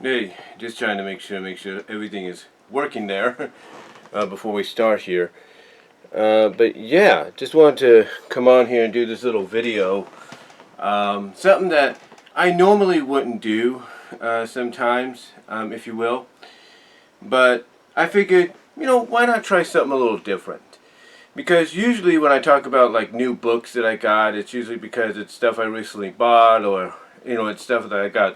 Hey, just trying to make sure everything is working there before we start here. But yeah, just wanted to come on here and do this little video. Something that I normally wouldn't do sometimes, if you will. But I figured, why not try something a little different? Because usually when I talk about like new books that I got, it's usually because it's stuff I recently bought, or it's stuff that I got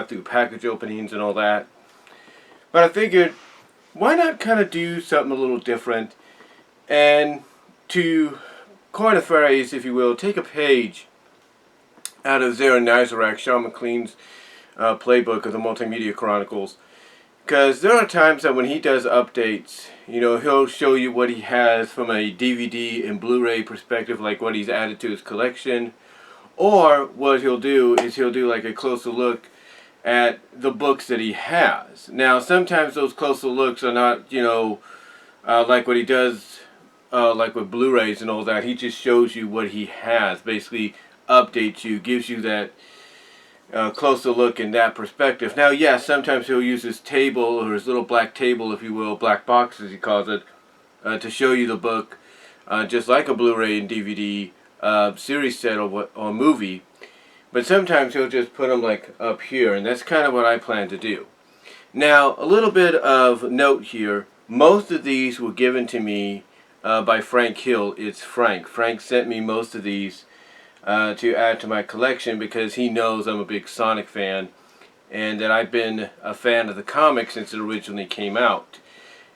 through package openings and all that. But I figured, why not kind of do something a little different, and to coin a phrase, if you will, take a page out of Zara Nizarak, Sean McLean's playbook of the Multimedia Chronicles. Because there are times that when he does updates, he'll show you what he has from a DVD and Blu-ray perspective, like what he's added to his collection. Or what he'll do is he'll do like a closer look at the books that he has. Now, sometimes those closer looks are not, like what he does, like with Blu-rays and all that. He just shows you what he has, basically updates you, gives you that closer look in that perspective. Now, yes, sometimes he'll use his table, or his little black table, if you will, black box as he calls it, to show you the book, just like a Blu-ray and DVD series set or movie. But sometimes he'll just put them like up here, and that's kind of what I plan to do. Now, a little bit of note here. Most of these were given to me by Frank Hill. It's Frank. Frank sent me most of these to add to my collection because he knows I'm a big Sonic fan, and that I've been a fan of the comic since it originally came out.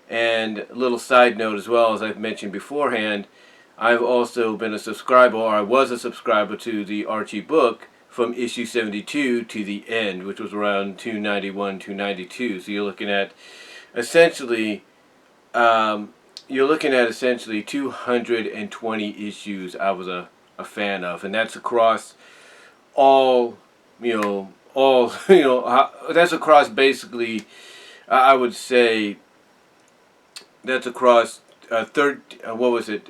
And a little side note as well, as I've mentioned beforehand, I've also been a subscriber, or I was a subscriber to the Archie book from issue 72 to the end, which was around 291, 292. So you're looking at essentially 220 issues I was a fan of, and that's across all, that's across basically, I would say, that's across what was it?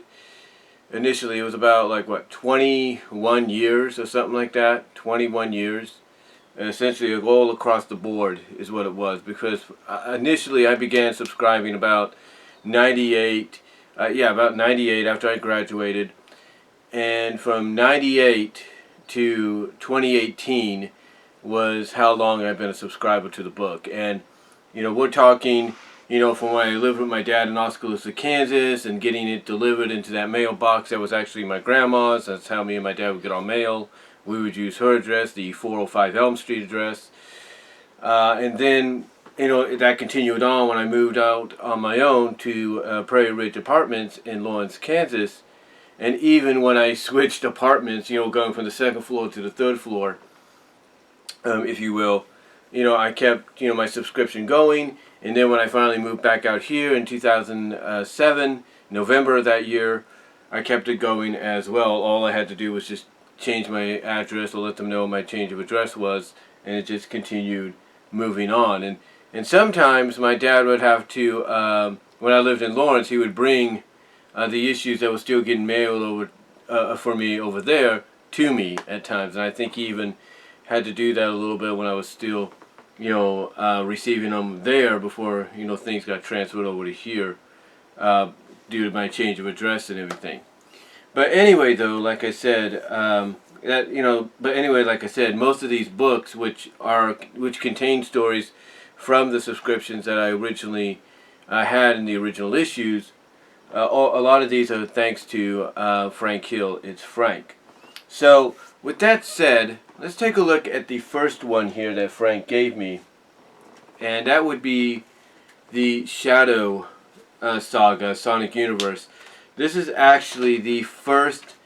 Initially, it was about like 21 years or something like that. 21 years, and essentially all across the board is what it was. Because initially, I began subscribing about 98. About 98 after I graduated, and from 98 to 2018 was how long I've been a subscriber to the book. And we're talking, from when I lived with my dad in Oskaloosa, Kansas, and getting it delivered into that mailbox that was actually my grandma's. That's how me and my dad would get our mail. We would use her address, the 405 Elm Street address. And then, that continued on when I moved out on my own to Prairie Ridge Apartments in Lawrence, Kansas. And even when I switched apartments, going from the second floor to the third floor, if you will, I kept, my subscription going. And then when I finally moved back out here in 2007, November of that year, I kept it going as well. All I had to do was just change my address, or let them know what my change of address was, and it just continued moving on. And sometimes my dad would have to, when I lived in Lawrence, he would bring the issues that were still getting mailed over for me over there to me at times. And I think he even had to do that a little bit when I was still receiving them there before, things got transferred over to here due to my change of address and everything. But anyway, though, like I said, most of these books, which contain stories from the subscriptions that I originally had in the original issues, a lot of these are thanks to Frank Hill. It's Frank. So, with that said, let's take a look at the first one here that Frank gave me, and that would be the Shadow Saga, Sonic Universe. This is actually the first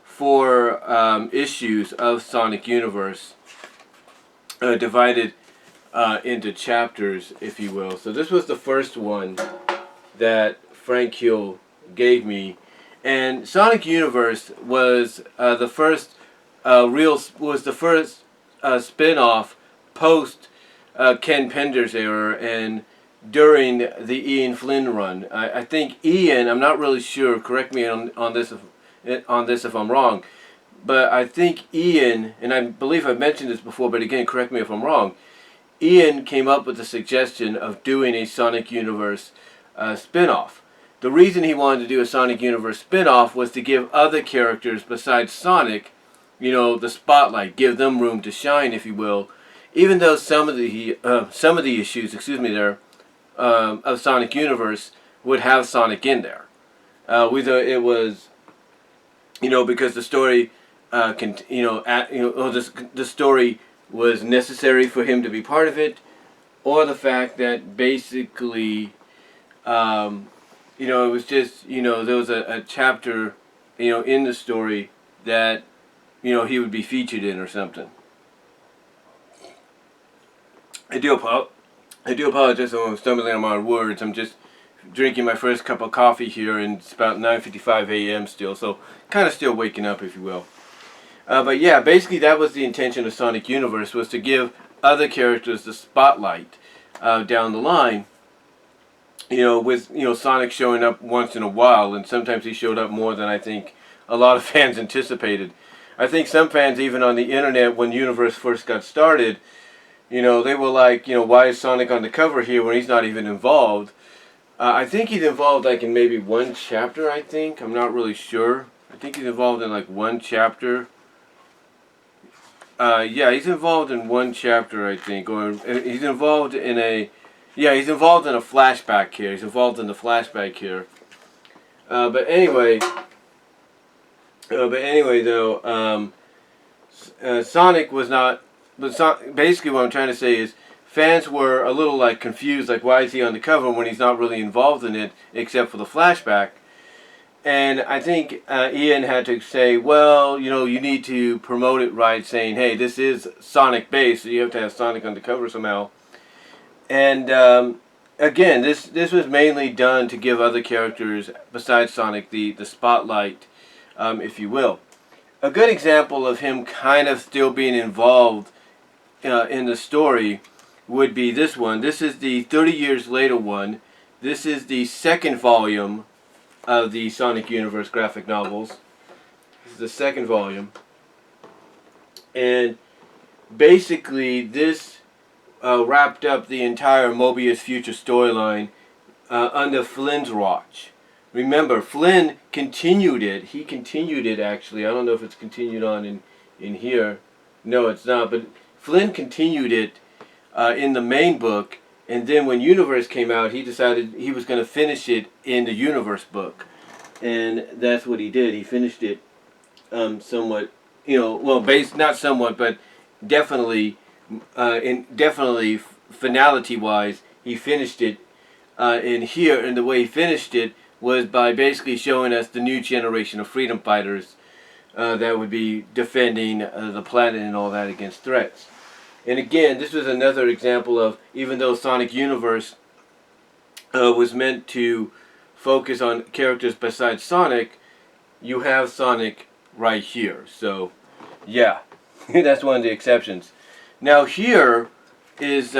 4 issues of Sonic Universe, divided into chapters, if you will. So this was the first one that Frank Hill gave me, and Sonic Universe was the first spin-off post Ken Pender's era and during the Ian Flynn run. I think Ian, I'm not really sure, correct me on this if I'm wrong, but I think Ian, and I believe I've mentioned this before, but again, correct me if I'm wrong, Ian came up with the suggestion of doing a Sonic Universe spin-off. The reason he wanted to do a Sonic Universe spin-off was to give other characters besides Sonic, you know, the spotlight, give them room to shine, if you will. Even though some of the issues, of Sonic Universe would have Sonic in there. Whether it was, you know, because the story, the story was necessary for him to be part of it, or the fact that basically, you know, it was just, you know, there was a chapter, you know, in the story that, you know, he would be featured in or something. I do apologize if I'm stumbling on my words. I'm just drinking my first cup of coffee here, and it's about 9:55 a.m. still, so kind of still waking up, if you will. But yeah, basically that was the intention of Sonic Universe, was to give other characters the spotlight down the line. You know, with, you know, Sonic showing up once in a while, and sometimes he showed up more than I think a lot of fans anticipated. I think some fans, even on the internet, when Universe first got started, you know, they were like, you know, why is Sonic on the cover here when he's not even involved? I think he's involved like in maybe one chapter, I think. I'm not really sure. I think he's involved in like one chapter. Yeah, he's involved in one chapter, I think. Or he's involved in a... Yeah, he's involved in a flashback here. He's involved in the flashback here. But anyway... though, Sonic was not... basically what I'm trying to say is, fans were a little like confused, like why is he on the cover when he's not really involved in it, except for the flashback. And I think Ian had to say, well, you know, you need to promote it right, saying, hey, this is Sonic based, so you have to have Sonic on the cover somehow. And again, this was mainly done to give other characters besides Sonic the spotlight, if you will. A good example of him kind of still being involved in the story would be this one. This is the 30 years later one. This is the second volume of the Sonic Universe graphic novels. This is the second volume. And basically this wrapped up the entire Mobius Future storyline under Flynn's watch. Remember, Flynn continued it. He continued it, actually. I don't know if it's continued on in here. No, it's not. But Flynn continued it in the main book. And then when Universe came out, he decided he was going to finish it in the Universe book. And that's what he did. He finished it somewhat, you know, well, not somewhat, but definitely, definitely finality-wise, he finished it in here. And the way he finished it was by basically showing us the new generation of freedom fighters that would be defending the planet and all that against threats. And again, this was another example of, even though Sonic Universe was meant to focus on characters besides Sonic, you have Sonic right here. So, yeah, that's one of the exceptions. Now here is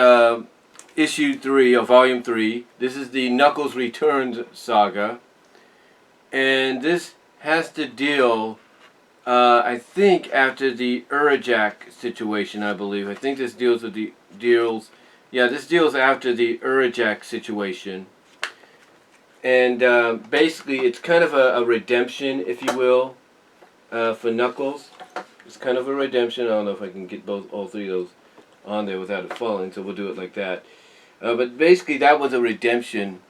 issue 3 of volume 3. This is the Knuckles Returns saga. And this has to deal... I think after the Urajak situation, I believe. I think this deals with this deals after the Urajak situation. And basically, it's kind of a redemption, if you will, for Knuckles. It's kind of a redemption. I don't know if I can get all three of those on there without it falling, so we'll do it like that. But basically, that was a redemption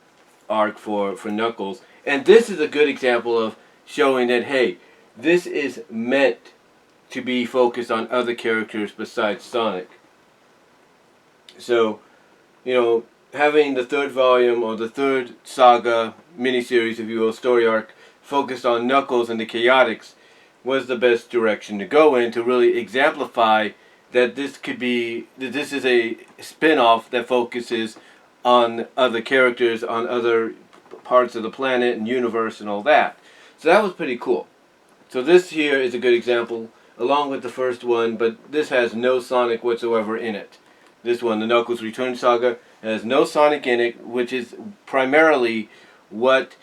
arc for Knuckles. And this is a good example of showing that, hey, this is meant to be focused on other characters besides Sonic. So, you know, having the third volume, or the third saga miniseries, if you will, story arc, focused on Knuckles and the Chaotix was the best direction to go in to really exemplify that this is a spin-off that focuses on other characters, on other parts of the planet and universe and all that. So that was pretty cool. So this here is a good example, along with the first one, but this has no Sonic whatsoever in it. This one, the Knuckles Return Saga, has no Sonic in it, which is primarily what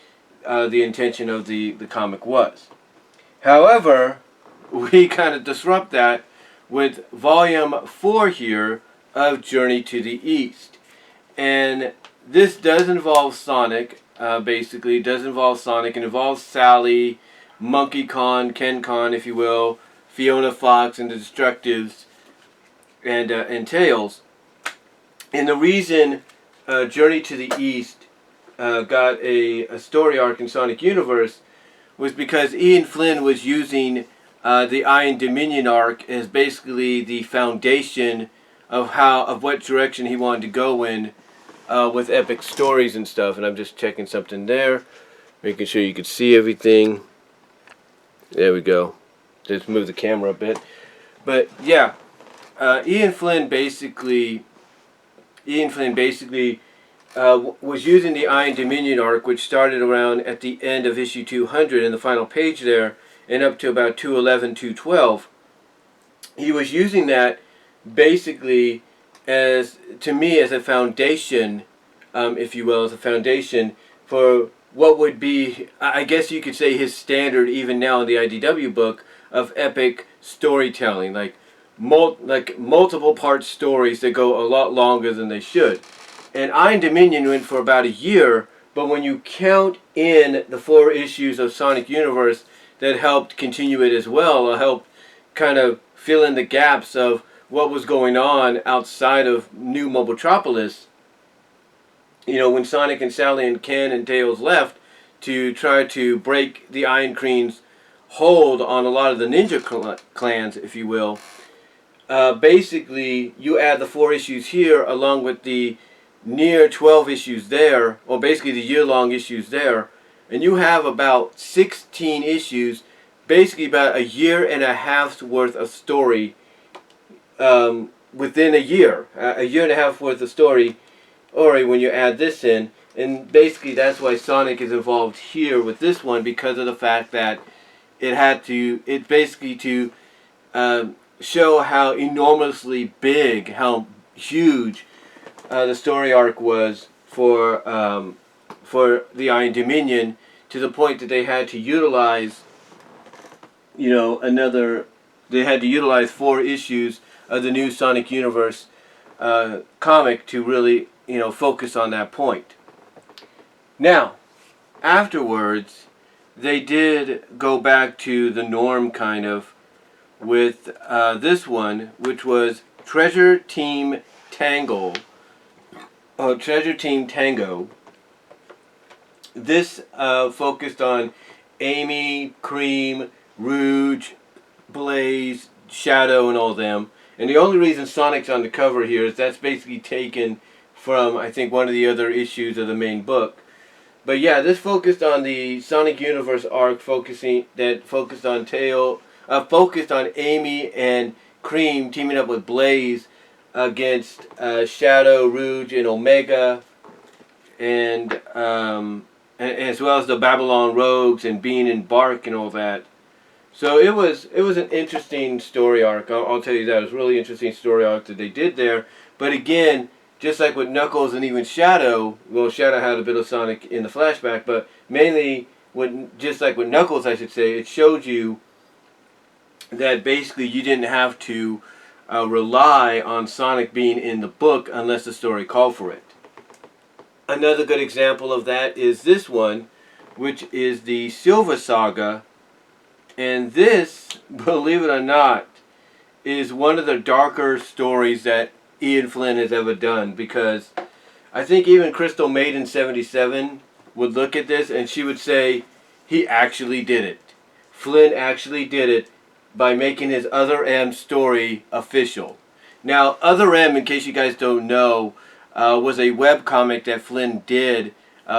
the intention of the comic was. However, we kind of disrupt that with Volume 4 here of Journey to the East. And this does involve Sonic, basically. It does involve Sonic. It involves Sally, Monkey Kong, Ken Kong, if you will, Fiona Fox, and the Destructives, and Tails. And the reason Journey to the East got a story arc in Sonic Universe was because Ian Flynn was using the Iron Dominion arc as basically the foundation of what direction he wanted to go in with epic stories and stuff. And I'm just checking something there, making sure you can see everything. There we go. Just move the camera a bit. But yeah, Ian Flynn basically was using the Iron Dominion arc, which started around at the end of issue 200 in the final page there, and up to about 211, 212. He was using that basically as a foundation, if you will, as a foundation for what would be, I guess you could say, his standard even now in the IDW book of epic storytelling, like multiple part stories that go a lot longer than they should. And Iron Dominion went for about a year, but when you count in the 4 issues of Sonic Universe that helped continue it as well, helped kind of fill in the gaps of what was going on outside of New Mobotropolis. You know, when Sonic and Sally and Ken and Tails left to try to break the Iron Queen's hold on a lot of the ninja clans, if you will, basically you add the 4 issues here along with the near 12 issues there, or basically the year-long issues there, and you have about 16 issues, basically about a year and a half's worth of story within a year and a half worth of story, or when you add this in. And basically that's why Sonic is involved here with this one, because of the fact that it's basically to show how enormously big, how huge the story arc was for the Iron Dominion, to the point that they had to utilize, they had to utilize 4 issues of the new Sonic Universe comic to really, focus on that point. Now, afterwards, they did go back to the norm, kind of, with this one, which was Treasure Team Tangle. Treasure Team Tango. This focused on Amy, Cream, Rouge, Blaze, Shadow, and all them. And the only reason Sonic's on the cover here is that's basically taken from, I think, one of the other issues of the main book. But yeah, this focused on the Sonic Universe arc, focused on Amy and Cream teaming up with Blaze against Shadow, Rouge, and Omega, and as well as the Babylon Rogues and Bean and Bark and all that. So it was an interesting story arc. I'll tell you that. It was a really interesting story arc that they did there. But again, just like with Knuckles and even Shadow, well, Shadow had a bit of Sonic in the flashback, but mainly, just like with Knuckles, I should say, it showed you that basically you didn't have to rely on Sonic being in the book unless the story called for it. Another good example of that is this one, which is the Silver Saga. And this, believe it or not, is one of the darker stories that Ian Flynn has ever done, because I think even Crystal Maiden 77 would look at this and she would say he actually did it. Flynn actually did it by making his Other M story official. Now, Other M, in case you guys don't know, was a webcomic that Flynn did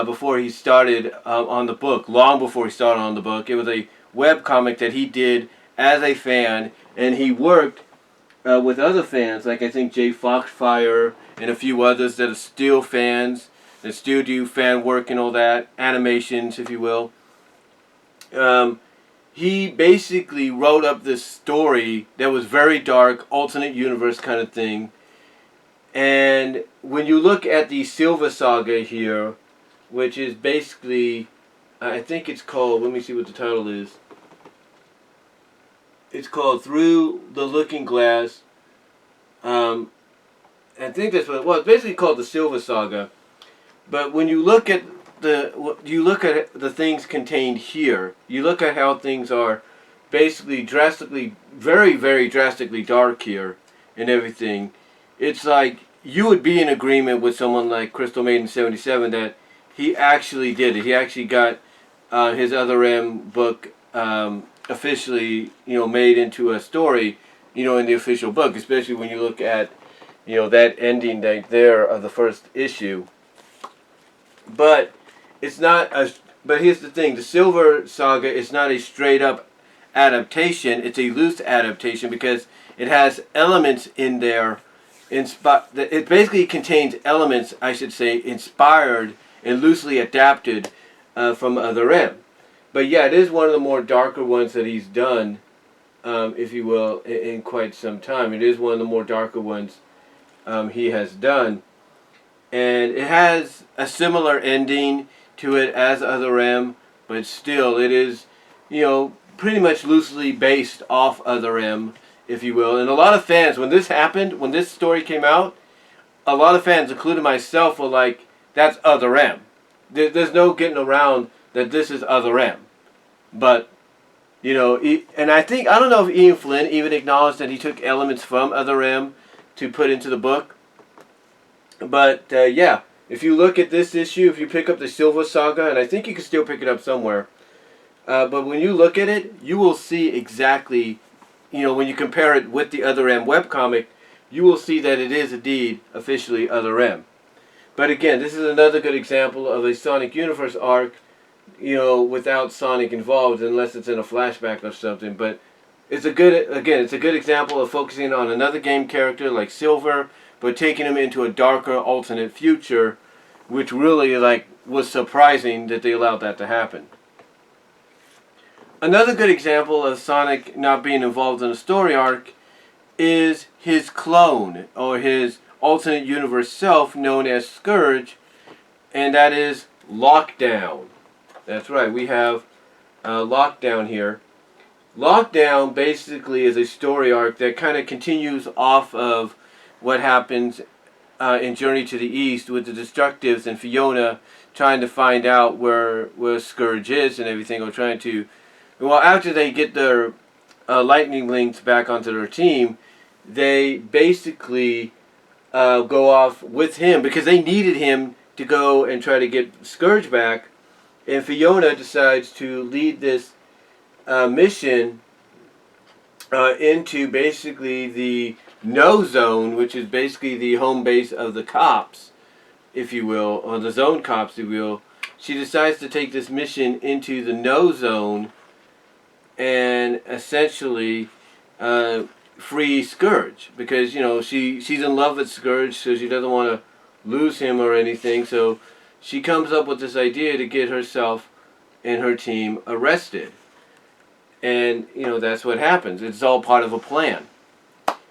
before he started on the book, long before he started on the book. It was a webcomic that he did as a fan, and he worked with other fans, like I think Jay Foxfire and a few others that are still fans, that still do fan work and all that, animations, if you will. He basically wrote up this story that was very dark, alternate universe kind of thing. And when you look at the Silver Saga here, which is basically, I think it's called, let me see what the title is. It's called Through the Looking Glass. I think that's what, well, it's basically called the Silver Saga. But when you look at the things contained here, you look at how things are basically drastically, very, very drastically dark here and everything. It's like you would be in agreement with someone like Crystal Maiden 77 that he actually did it. He actually got his Other M book officially, made into a story, in the official book. Especially when you look at, that ending right there of the first issue. But it's not a. But here's the thing: the Silver Saga is not a straight up adaptation. It's a loose adaptation because it has elements in there. It basically contains elements, I should say, inspired and loosely adapted from Other M. But yeah, it is one of the more darker ones that he's done, if you will, in quite some time. It is one of the more darker ones he has done. And it has a similar ending to it as Other M, but still it is, pretty much loosely based off Other M, if you will. And a lot of fans, when this happened, when this story came out, a lot of fans, including myself, were like, that's Other M. There's no getting around that this is Other M. But, and I don't know if Ian Flynn even acknowledged that he took elements from Other M to put into the book. But, yeah, if you look at this issue, if you pick up the Silver Saga, and I think you can still pick it up somewhere, but when you look at it, you will see exactly, when you compare it with the Other M webcomic, you will see that it is indeed officially Other M. But again, this is another good example of a Sonic Universe arc, without Sonic involved, unless it's in a flashback or something. But it's a good example of focusing on another game character like Silver, but taking him into a darker alternate future, which really was surprising that they allowed that to happen. Another good example of Sonic not being involved in a story arc is his clone, or his alternate universe self, known as Scourge, and that is Lockdown. That's right, we have Lockdown here. Lockdown basically is a story arc that kind of continues off of what happens in Journey to the East with the Destructives and Fiona trying to find out where Scourge is and everything, or trying to... Well, after they get their lightning links back onto their team, they basically go off with him because they needed him to go and try to get Scourge back. And Fiona decides to lead this mission into basically the No Zone, which is basically the home base of the cops, if you will, or the Zone cops, if you will. She decides to take this mission into the No Zone and essentially free Scourge, because she's in love with Scourge, so she doesn't want to lose him or anything. So she comes up with this idea to get herself and her team arrested, and that's what happens. It's all part of a plan.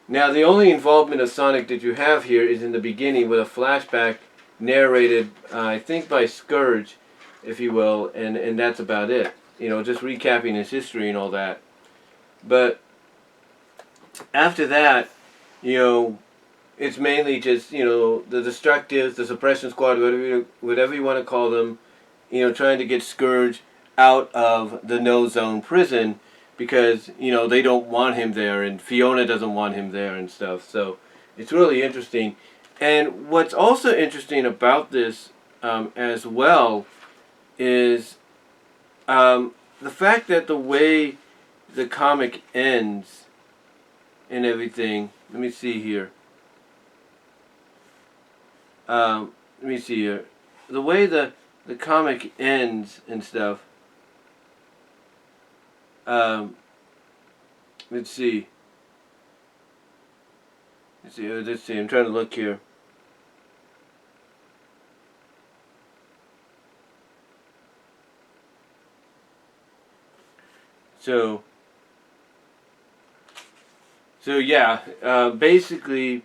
Now, the only involvement of Sonic that you have here is in the beginning with a flashback narrated, I think, by Scourge, if you will, and that's about it. Just recapping his history and all that. But after that, it's mainly just, the Destructives, the Suppression Squad, whatever you want to call them, trying to get Scourge out of the No Zone prison because, they don't want him there, and Fiona doesn't want him there and stuff. So it's really interesting. And what's also interesting about this as well is the fact that the way the comic ends and everything. Let me see here. Let me see here. The way the comic ends and stuff. Let's see. Let's see. I'm trying to look here. So yeah, basically,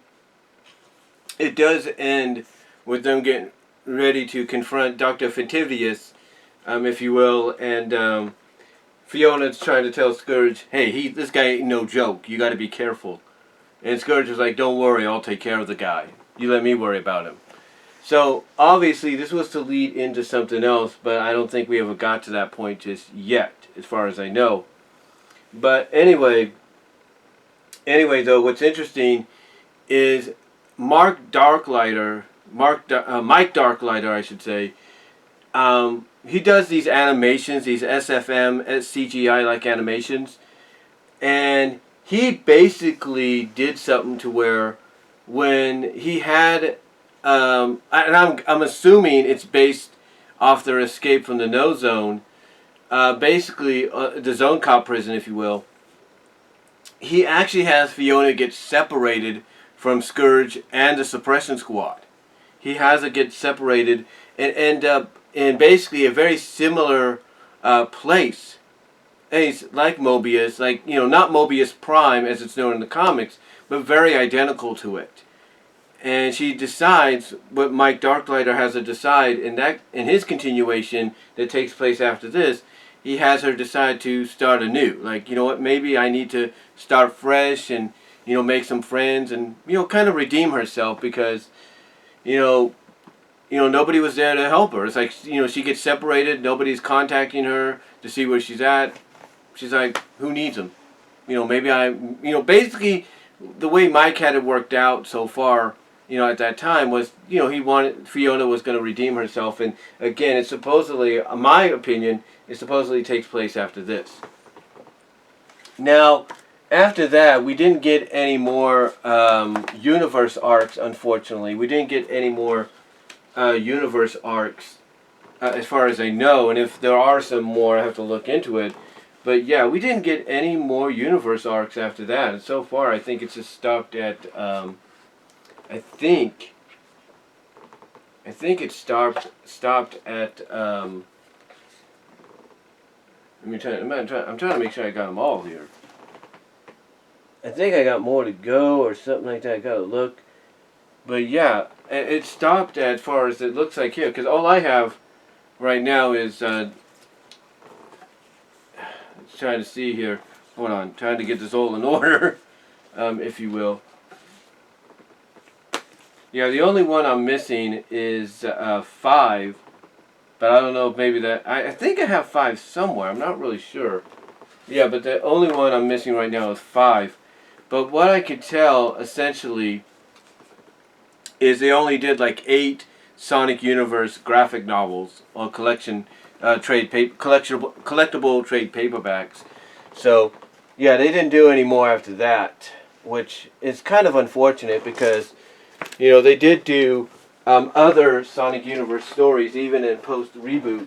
it does end with them getting ready to confront Dr. Fentivius, if you will, and Fiona's trying to tell Scourge, hey, this guy ain't no joke, you gotta be careful. And Scourge is like, don't worry, I'll take care of the guy. you let me worry about him. So obviously this was to lead into something else, but I don't think we ever got to that point just yet, as far as I know. But anyway though, what's interesting is Mike Darklighter, I should say. He does these animations, these SFM, CGI-like animations, and he basically did something to where when he had, and I'm assuming it's based off their escape from the No Zone, basically the Zone Cop prison, if you will. He actually has Fiona get separated from Scourge and the Suppression Squad. He has it get separated and end up in basically a very similar place. He's like Mobius, like, not Mobius Prime as it's known in the comics, but very identical to it. And she decides what Mike Darklighter has to decide in his continuation that takes place after this. He has her decide to start anew. Like, you know what, maybe I need to start fresh and, make some friends and, kind of redeem herself because, nobody was there to help her. It's like, she gets separated, nobody's contacting her to see where she's at. She's like, who needs him? Basically the way Mike had it worked out so far, at that time was, he wanted, Fiona was going to redeem herself. And again, it's supposedly, my opinion, it supposedly takes place after this. Now, after that, we didn't get any more universe arcs, unfortunately. We didn't get any more universe arcs, as far as I know. And if there are some more, I have to look into it. But yeah, we didn't get any more universe arcs after that. And so far, I think it's just stopped at, I think it stopped at, I'm trying to make sure I got them all here. I think I got more to go or something like that. I gotta look. But yeah, it stopped as far as it looks like here. Because all I have right now is, trying to see here. Hold on. Trying to get this all in order, if you will. Yeah, the only one I'm missing is 5. But I don't know if maybe that... I think I have 5 somewhere. I'm not really sure. Yeah, but the only one I'm missing right now is 5. But what I could tell, essentially, is they only did like 8 Sonic Universe graphic novels or collectible trade paperbacks. So, yeah, they didn't do any more after that, which is kind of unfortunate because, they did do other Sonic Universe stories, even in post-reboot,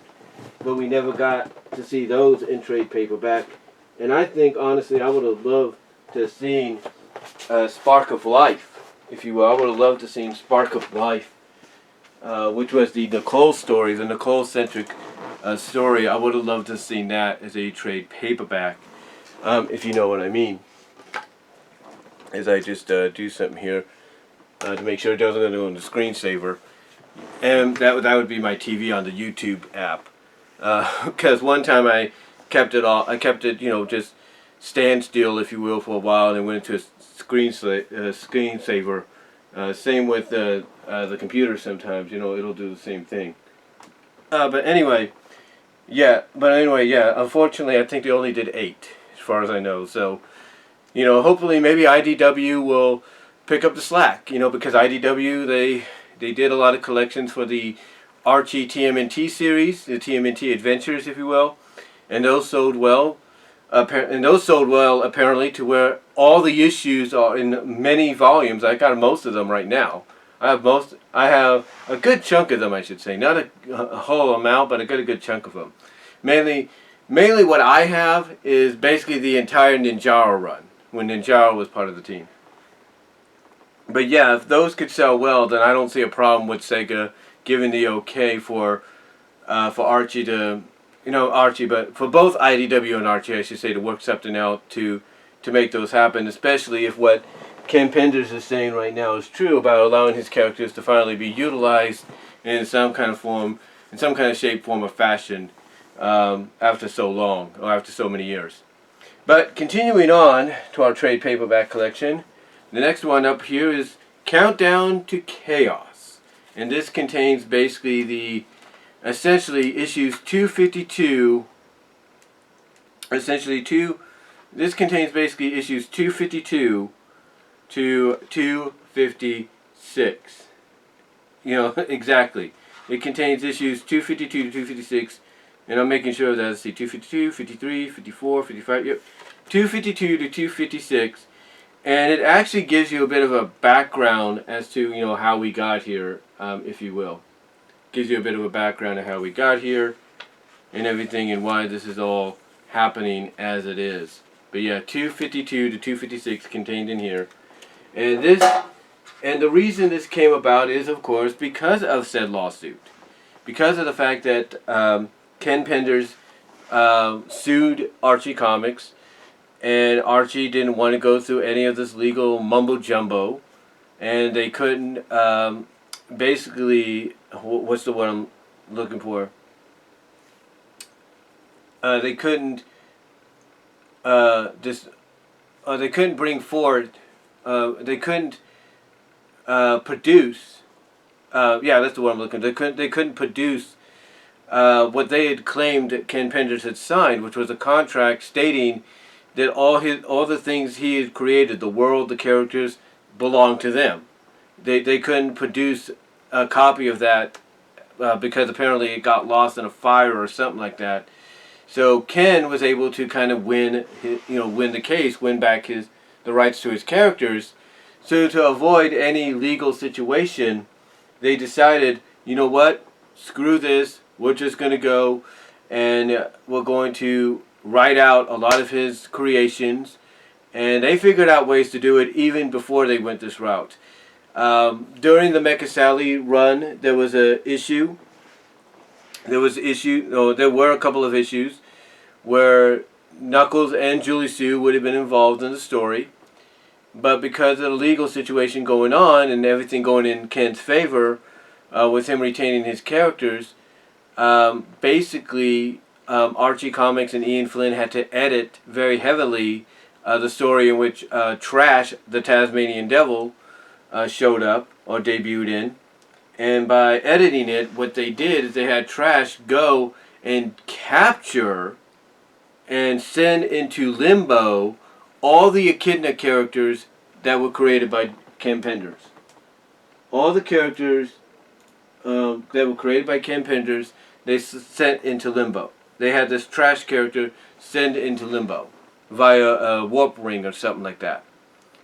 but we never got to see those in trade paperback. And I think, honestly, I would have loved to have seen Spark of Life, if you will. I would have loved to have seen Spark of Life, which was the Nicole story, the Nicole-centric story. I would have loved to have seen that as a trade paperback, if you know what I mean. As I just do something here to make sure it doesn't go in the screensaver. And that would be my TV on the YouTube app. Because one time I kept it, just standstill, if you will, for a while, and it went into a screensaver. Same with the computer sometimes, it'll do the same thing. But anyway, unfortunately I think they only did 8, as far as I know. So, hopefully maybe IDW will pick up the slack, because IDW, they did a lot of collections for the Archie TMNT series, the TMNT Adventures, if you will, and those sold well. Apparently, to where all the issues are in many volumes. I got most of them right now. I have a good chunk of them, I should say. Not a whole amount, but I got a good chunk of them. Mainly what I have is basically the entire Ninjara run, when Ninjara was part of the team. But yeah, if those could sell well, then I don't see a problem with Sega giving the okay for Archie to... Archie, but for both IDW and Archie, I should say, to work something out to make those happen, especially if what Ken Penders is saying right now is true about allowing his characters to finally be utilized in some kind of form, in some kind of shape, form, or fashion after so long, or after so many years. But continuing on to our trade paperback collection, the next one up here is Countdown to Chaos. And this contains basically essentially issues 252, this contains basically issues 252 to 256. You know, exactly. It contains issues 252 to 256, and I'm making sure that, let's see, 252, 53, 54, 55, yep, 252 to 256, and it actually gives you a bit of a background as to, you know, how we got here, if you will. Gives you a bit of a background of how we got here, and everything, and why this is all happening as it is. But yeah, 252 to 256 contained in here. And the reason this came about is, of course, because of said lawsuit. Because of the fact that Ken Penders sued Archie Comics, and Archie didn't want to go through any of this legal mumbo-jumbo, and they couldn't, basically, what's the word I'm looking for? They couldn't they couldn't bring forward, they couldn't produce, yeah, that's the word I'm looking for. They couldn't produce what they had claimed that Ken Penders had signed, which was a contract stating that all the things he had created, the world, the characters, belonged to them. They couldn't produce a copy of that because apparently it got lost in a fire or something like that. So Ken was able to kind of win the case, win back the rights to his characters. So to avoid any legal situation, they decided, you know what, screw this, we're just going to go and we're going to write out a lot of his creations. And they figured out ways to do it even before they went this route. During the Mecha Sally run, there was a issue. There were a couple of issues where Knuckles and Julie Sue would have been involved in the story. But because of the legal situation going on and everything going in Ken's favor, with him retaining his characters, basically Archie Comics and Ian Flynn had to edit very heavily the story in which Trash, the Tasmanian Devil, showed up or debuted in. And by editing it, what they did is they had Trash go and capture and send into limbo all the Echidna characters that were created by Ken Penders. All the characters that were created by Ken Penders, they sent into limbo. They had this Trash character sent into limbo via a warp ring or something like that.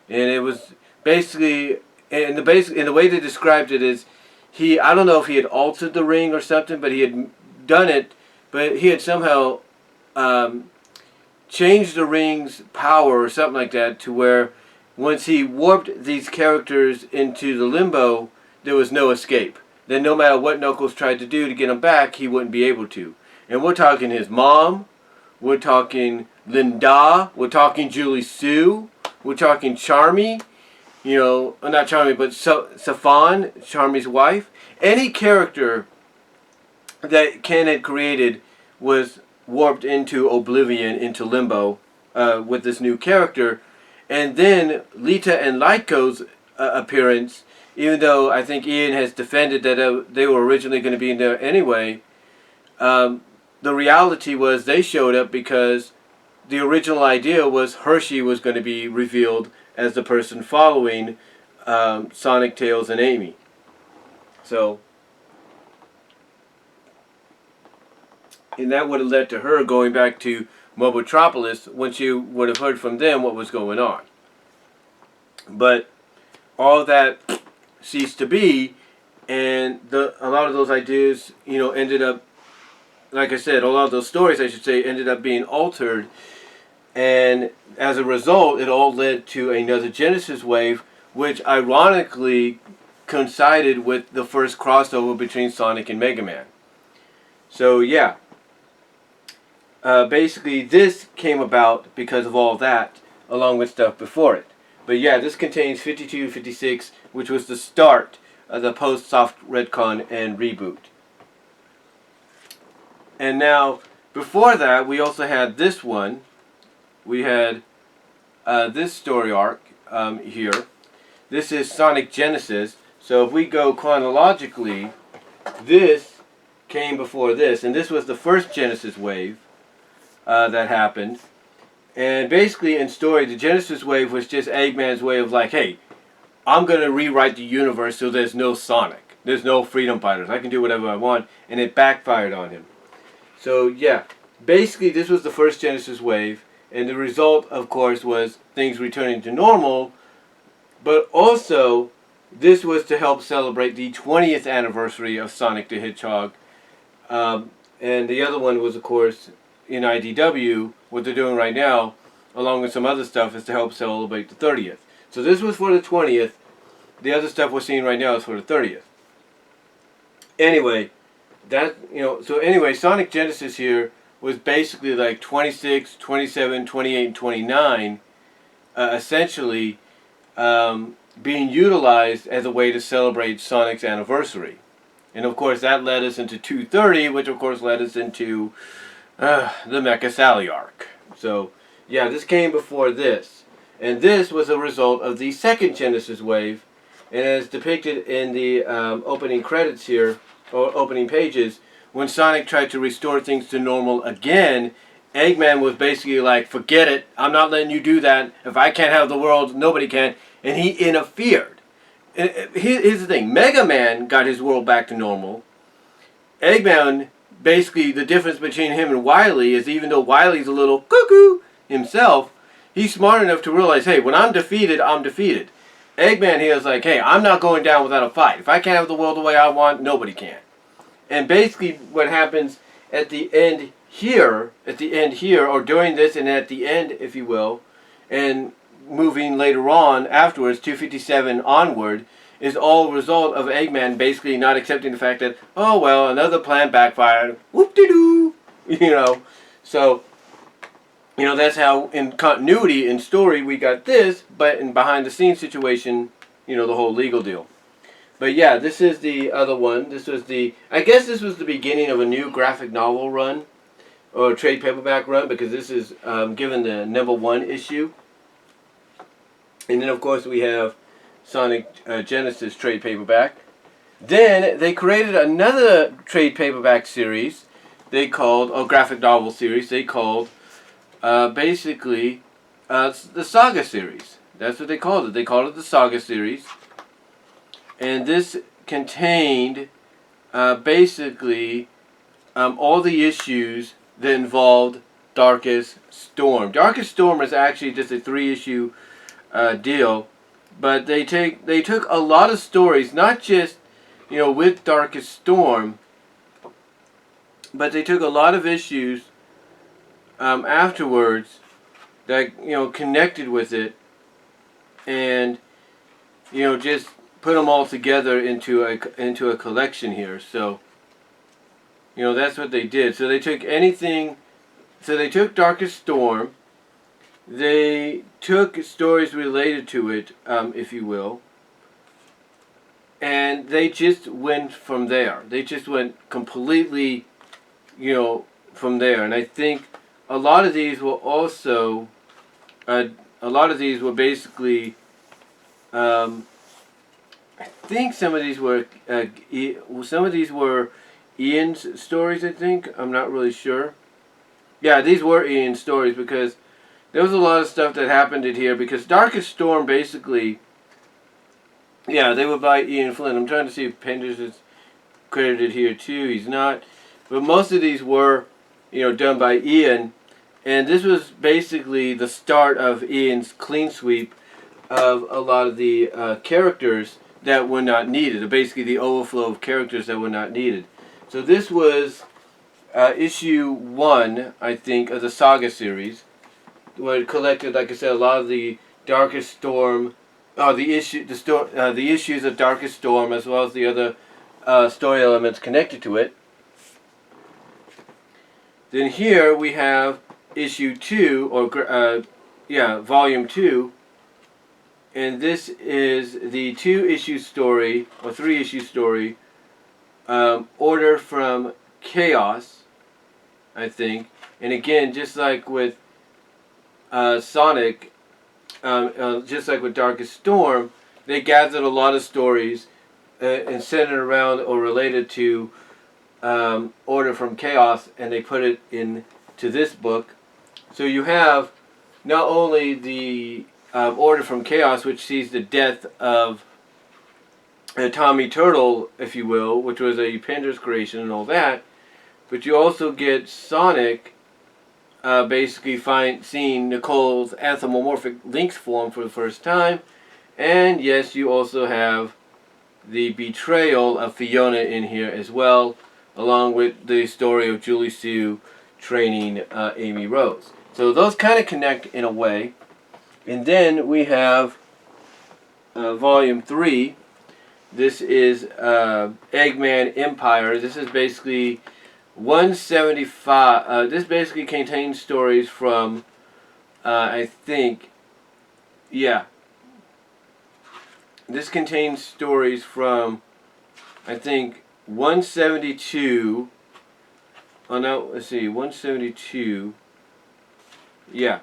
And it was basically, and the way they described it is, I don't know if he had altered the ring or something, but he had done it, but he had somehow changed the ring's power or something like that to where once he warped these characters into the limbo, there was no escape. Then no matter what Knuckles tried to do to get him back, he wouldn't be able to. And we're talking his mom, we're talking Linda, we're talking Julie Sue, we're talking Charmy, not Charmy, but Safan, Charmy's wife. Any character that Ken had created was warped into oblivion, into limbo, with this new character. And then Lita and Lyco's appearance, even though I think Ian has defended that they were originally going to be in there anyway, the reality was they showed up because the original idea was Hershey was going to be revealed as the person following Sonic, Tails, and Amy. So, and that would have led to her going back to Mobotropolis when she would have heard from them what was going on. But all that ceased to be, and a lot of those ideas, ended up, like I said, a lot of those stories, I should say, ended up being altered. And as a result, it all led to another Genesis wave, which ironically coincided with the first crossover between Sonic and Mega Man. So yeah, basically this came about because of all that, along with stuff before it. But yeah, this contains 52, 56, which was the start of the post-soft retcon and reboot. And now, before that, we also had this one. We had this story arc here. this is Sonic Genesis. So if we go chronologically, this came before this, and this was the first Genesis wave that happened. And basically in story, the Genesis wave was just Eggman's way of like, hey, I'm going to rewrite the universe so there's no Sonic. There's no Freedom Fighters. I can do whatever I want. And it backfired on him. So yeah, basically this was the first Genesis wave. And the result, of course, was things returning to normal. But also, this was to help celebrate the 20th anniversary of Sonic the Hedgehog. And the other one was, of course, in IDW, what they're doing right now, along with some other stuff, is to help celebrate the 30th. So this was for the 20th. The other stuff we're seeing right now is for the 30th. Anyway, Sonic Genesis here was basically like 26, 27, 28, and 29, essentially being utilized as a way to celebrate Sonic's anniversary. And of course that led us into 230, which of course led us into the Mecha Sally arc. So yeah, this came before this. And this was a result of the second Genesis wave. And as depicted in the opening credits here, or opening pages, when Sonic tried to restore things to normal again, Eggman was basically like, forget it, I'm not letting you do that. If I can't have the world, nobody can. And he interfered. And here's the thing, Mega Man got his world back to normal. Eggman, basically the difference between him and Wily is even though Wily's a little cuckoo himself, he's smart enough to realize, hey, when I'm defeated, I'm defeated. Eggman here is like, hey, I'm not going down without a fight. If I can't have the world the way I want, nobody can. And basically what happens at the end here, or during this and at the end, if you will, and moving later on afterwards, 257 onward, is all a result of Eggman basically not accepting the fact that, oh well, another plan backfired, whoop-de-doo, So, that's how in continuity, in story, we got this, but in behind-the-scenes situation, the whole legal deal. But yeah, this is the other one. This was I guess this was the beginning of a new graphic novel run, or trade paperback run, because this is given the #1 issue. And then of course we have Sonic Genesis trade paperback. Then they created another trade paperback series they called, or graphic novel series, they called basically the Saga series. That's what they called it. They called it the Saga series. And this contained basically all the issues that involved Darkest Storm. Darkest Storm is actually just a 3-issue deal, but they took a lot of stories, not just with Darkest Storm, but they took a lot of issues afterwards that connected with it, and just put them all together into a collection here. So that's what they did. So they took anything. So they took Darkest Storm. They took stories related to it, if you will, and they just went from there. They just went completely, from there. And I think a lot of these were also, basically, I think some of these were Ian's stories. I think, I'm not really sure. Yeah, these were Ian's stories, because there was a lot of stuff that happened in here. Because Darkest Storm basically, yeah, they were by Ian Flynn. I'm trying to see if Penders is credited here too. He's not, but most of these were, done by Ian. And this was basically the start of Ian's clean sweep of a lot of the characters that were not needed, or basically the overflow of characters that were not needed. So this was issue 1, I think, of the Saga series, where it collected, like I said, a lot of the Darkest Storm, the issues of Darkest Storm, as well as the other story elements connected to it. Then here we have issue 2, or volume 2. And this is the 2-issue story, or 3-issue story, Order from Chaos, I think. And again, just like with Sonic, just like with Darkest Storm, they gathered a lot of stories and centered around or related to Order from Chaos, and they put it into this book. So you have not only the Order from Chaos, which sees the death of Tommy Turtle, if you will, which was a Pender's creation and all that, but you also get Sonic basically seeing Nicole's anthropomorphic Lynx form for the first time, and yes, you also have the betrayal of Fiona in here as well, along with the story of Julie Sue training Amy Rose. So those kind of connect in a way. And then we have Volume 3. This is Eggman Empire. This is basically 175. This basically contains stories from, I think, yeah. This contains stories from, I think, 172. Oh no, let's see, 172. Yeah.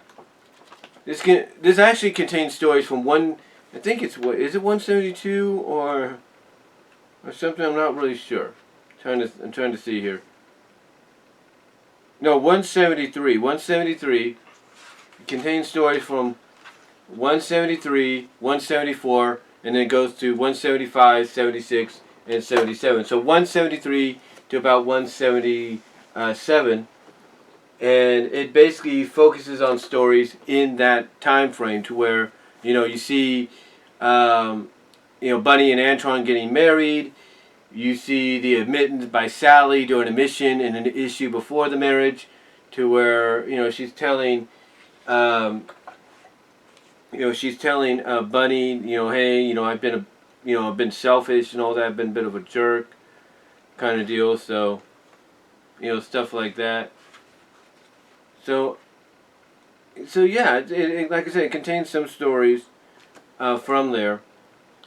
This actually contains stories from I think it's is it 172 or something? I'm not really sure. I'm trying to see here. No, 173. 173 contains stories from 173, 174, and then goes to 175, 76, and 77. So 173 to about 177, and it basically focuses on stories in that time frame to where you see Bunny and Antron getting married. You see the admittance by Sally during a mission in an issue before the marriage, to where she's telling Bunny, hey, I've been selfish and all that. I've been a bit of a jerk, kind of deal. So, stuff like that. So yeah, it like I said, it contains some stories from there,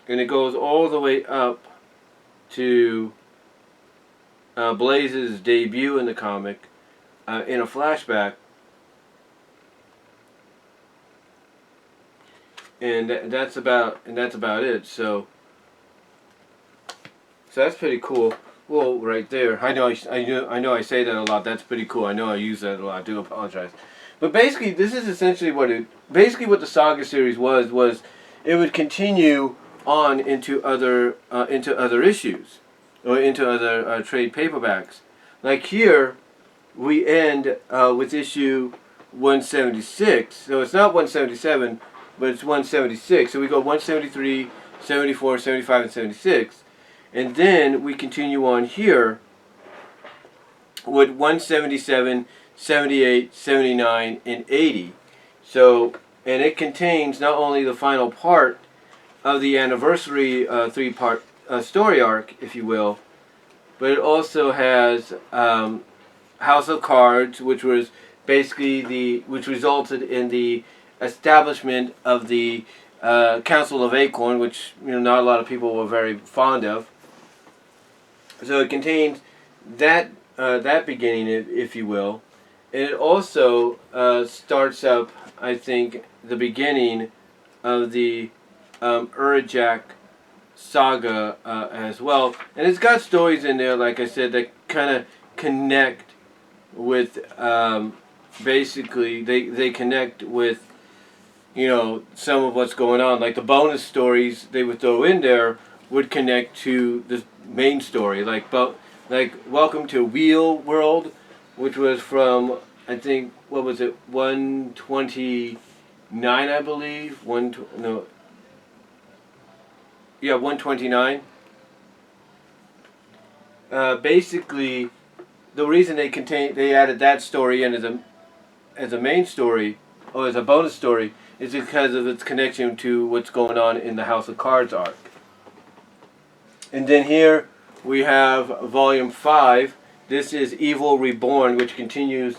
and it goes all the way up to Blaze's debut in the comic in a flashback, and that's about it. So that's pretty cool. Well, right there, I know I say that a lot. That's pretty cool. I know I use that a lot. I do apologize, but basically, this is essentially what the Saga series was. It would continue on into other issues, or into other trade paperbacks. Like here, we end with issue 176. So it's not 177, but it's 176. So we go 173, 74, 75, and 76. And then we continue on here with 177, 78, 79, and 80. So, and it contains not only the final part of the anniversary three-part story arc, if you will, but it also has House of Cards, which was basically which resulted in the establishment of the Council of Acorn, which not a lot of people were very fond of. So it contains that beginning, if you will, and it also starts up, I think, the beginning of the Urjak Saga as well, and it's got stories in there, like I said, that kind of connect with basically they connect with some of what's going on. Like the bonus stories they would throw in there would connect to the main story, like Welcome to Wheel World, which was from, I think, what was it, 129, I believe. 129. Basically, the reason they added that story in as a main story, or as a bonus story, is because of its connection to what's going on in the House of Cards arc. And then here we have Volume 5. This is Evil Reborn, which continues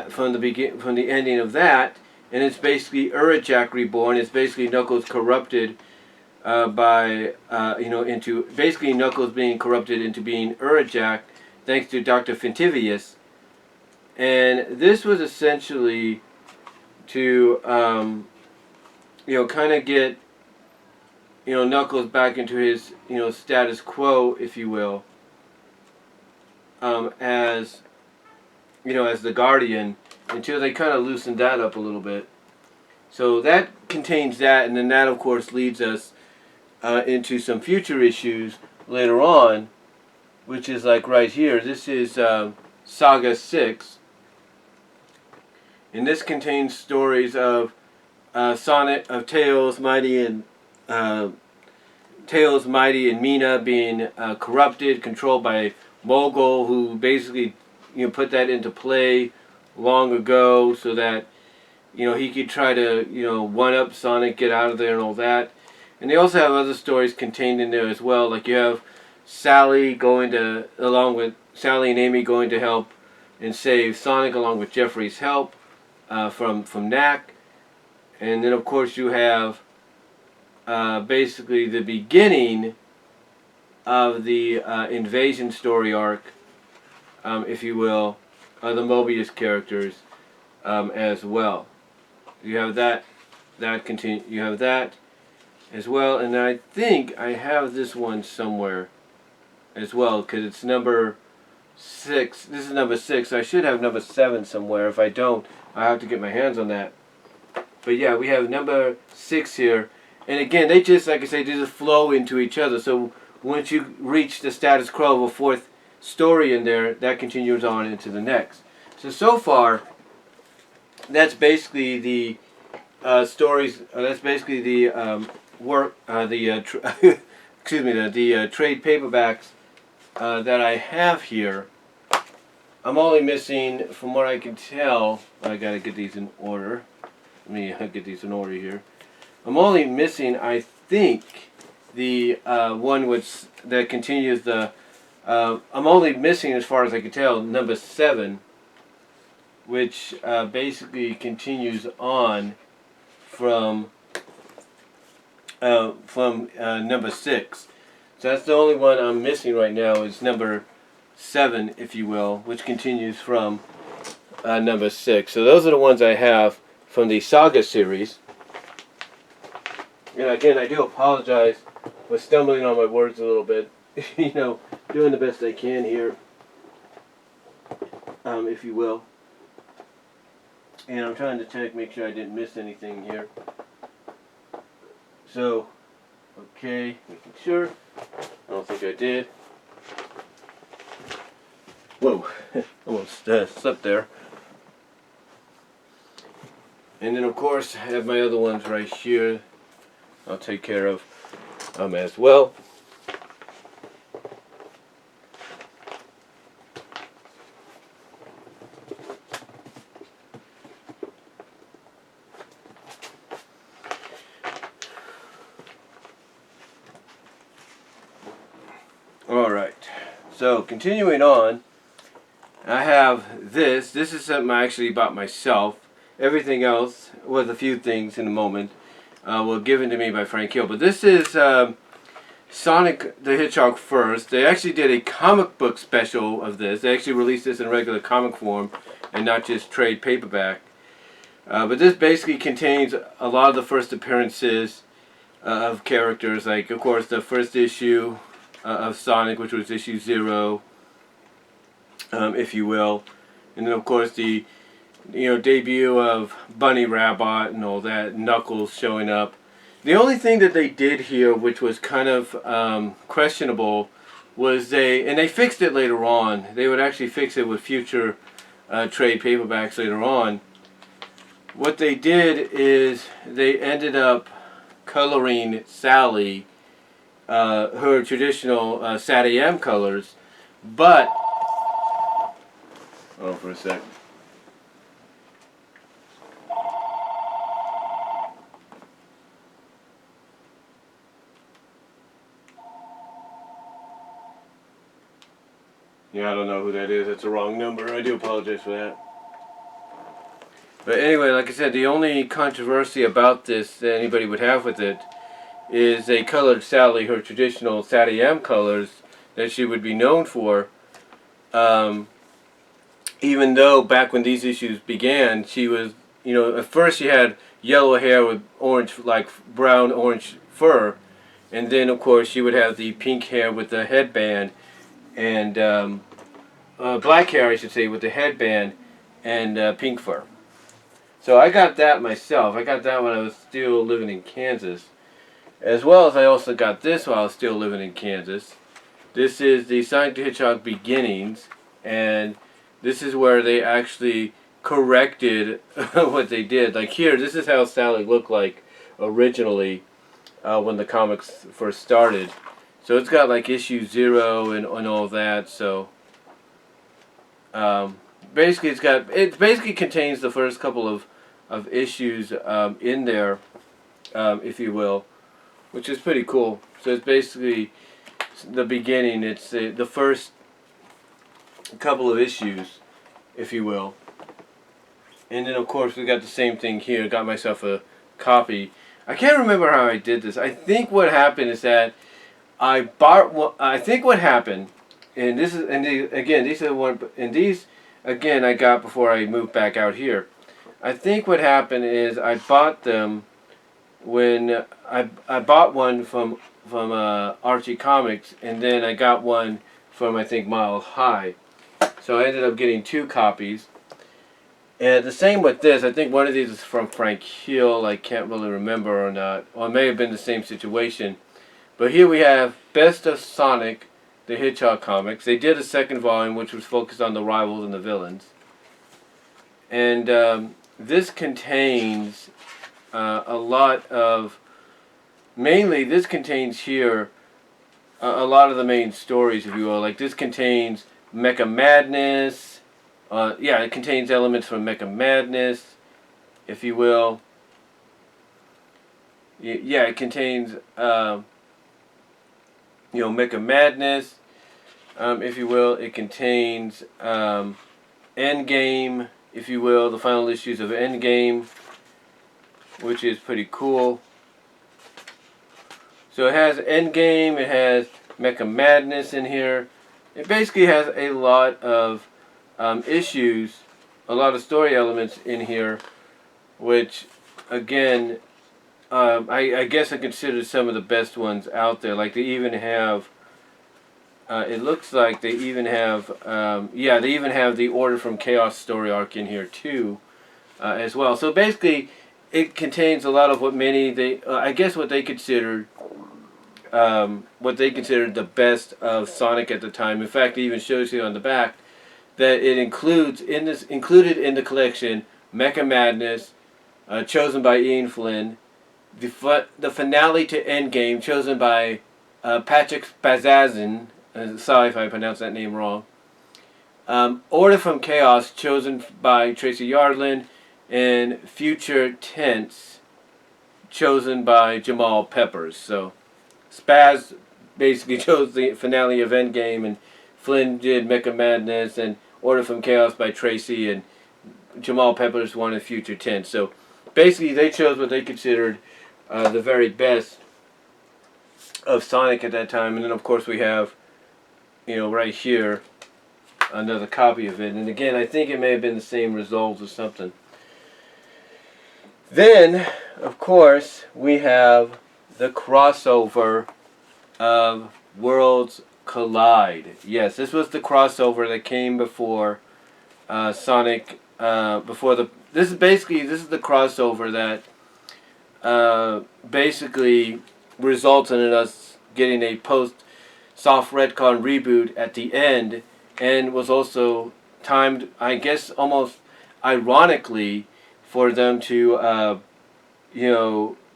from the ending of that, and it's basically Urjak Reborn. It's basically Knuckles corrupted into basically Knuckles being corrupted into being Urjak, thanks to Dr. Fintivius. And this was essentially to kind of get Knuckles back into his, status quo, if you will, as, as the Guardian, until they kind of loosened that up a little bit. So that contains that, and then that, of course, leads us into some future issues later on, which is like right here. This is Saga 6, and this contains stories of Tails, Mighty, and Mina being corrupted, controlled by Mogul, who basically put that into play long ago so that he could try to one up Sonic, get out of there, and all that. And they also have other stories contained in there as well. Like you have Sally along with Sally and Amy going to help and save Sonic, along with Jeffrey's help from Knack. And then of course you have basically the beginning of the invasion story arc, if you will, of the Mobius characters as well. You have that you have that as well, and I think I have this one somewhere as well, because it's number 6. This is number 6. I should have number 7 somewhere. If I don't, I have to get my hands on that. But yeah, we have number 6 here, and again, they just, like I say, they just flow into each other. So once you reach the status quo of a 4th story in there, that continues on into the next. So far, that's basically the stories. That's basically the work. Excuse me. The trade paperbacks that I have here. I'm only missing, from what I can tell, I gotta get these in order. Let me get these in order here. I'm only missing, I think, the one that continues the. I'm only missing, as far as I can tell, number 7, which basically continues on from number 6. So that's the only one I'm missing right now, is number 7, if you will, which continues from number 6. So those are the ones I have from the Saga series. And again, I do apologize for stumbling on my words a little bit. Doing the best I can here, if you will. And I'm trying to make sure I didn't miss anything here. So, okay, making sure. I don't think I did. Whoa, almost slipped there. And then, of course, I have my other ones right here. I'll take care of as well. Alright, so continuing on, I have this. This is something I actually bought myself. Everything else, with a few things in a moment, were given to me by Frank Hill. But this is Sonic the Hedgehog first. They actually did a comic book special of this. They actually released this in regular comic form and not just trade paperback. But this basically contains a lot of the first appearances of characters, like, of course, the first issue of Sonic, which was issue 0, if you will, and then of course the debut of Bunny Rabbit and all that, Knuckles showing up. The only thing that they did here, which was kind of questionable, was they fixed it later on. They would actually fix it with future trade paperbacks later on. What they did is they ended up coloring Sally her traditional SatAM colors, but hold on for a sec. Yeah, I don't know who that is. That's the wrong number. I do apologize for that. But anyway, like I said, the only controversy about this that anybody would have with it is they colored Sally her traditional SatAM colors that she would be known for. Even though back when these issues began, she was, at first she had yellow hair with orange, like brown orange fur, And then, of course, she would have the pink hair with the headband, and black hair, I should say, with the headband and pink fur. So I got that myself. I got that when I was still living in Kansas. As well as I also got this while I was still living in Kansas. This is the Sonic the Hedgehog Beginnings, and this is where they actually corrected what they did. Like here, this is how Sally looked like originally when the comics first started. So it's got like issue 0 and all that. So basically, it basically contains the first couple of issues in there, if you will, which is pretty cool. So it's basically the beginning. It's the first couple of issues, if you will. And then, of course, we got the same thing here. Got myself a copy. I can't remember how I did this. I think what happened is that I bought one. I think what happened, and this is, and again, these are one, and these, again, I got before I moved back out here. I think what happened is I bought them when I bought one from Archie Comics, and then I got one from, I think, Mile High. So I ended up getting 2 copies. And the same with this. I think one of these is from Frank Hill. I can't really remember or not. Or it may have been the same situation. But here we have Best of Sonic the Hedgehog comics. They did a second volume which was focused on the rivals and the villains. And this contains a lot of... Mainly, this contains here a lot of the main stories, if you will. Like this contains Mecha Madness. Yeah, it contains elements from Mecha Madness, if you will. Yeah, it contains, Mecha Madness, if you will. It contains Endgame, if you will, the final issues of Endgame, which is pretty cool. So it has Endgame, it has Mecha Madness in here. It basically has a lot of issues, a lot of story elements in here, which, again, I guess I consider some of the best ones out there. Like they even have, it looks like they even have, yeah, they even have the Order from Chaos story arc in here too, as well. So basically, it contains a lot of what I guess what they considered the best of Sonic at the time. In fact, it even shows you on the back that it included in the collection Mecha Madness, chosen by Ian Flynn, the finale to Endgame, chosen by Patrick Spazazin. Sorry if I pronounced that name wrong. Order from Chaos, chosen by Tracy Yardlin, and Future Tense, chosen by Jamal Peppers. So Spaz basically chose the finale of Endgame, and Flynn did Mecha Madness, and Order from Chaos by Tracy, and Jamal Peppers wanted Future Tense. So basically they chose what they considered the very best of Sonic at that time. And then of course we have, right here, another copy of it. And again, I think it may have been the same results or something. Then, of course, we have the crossover of Worlds Collide. Yes, this was the crossover that came before Sonic. This is the crossover that basically resulted in us getting a post-soft retcon reboot at the end, and was also timed, I guess, almost ironically, for them to,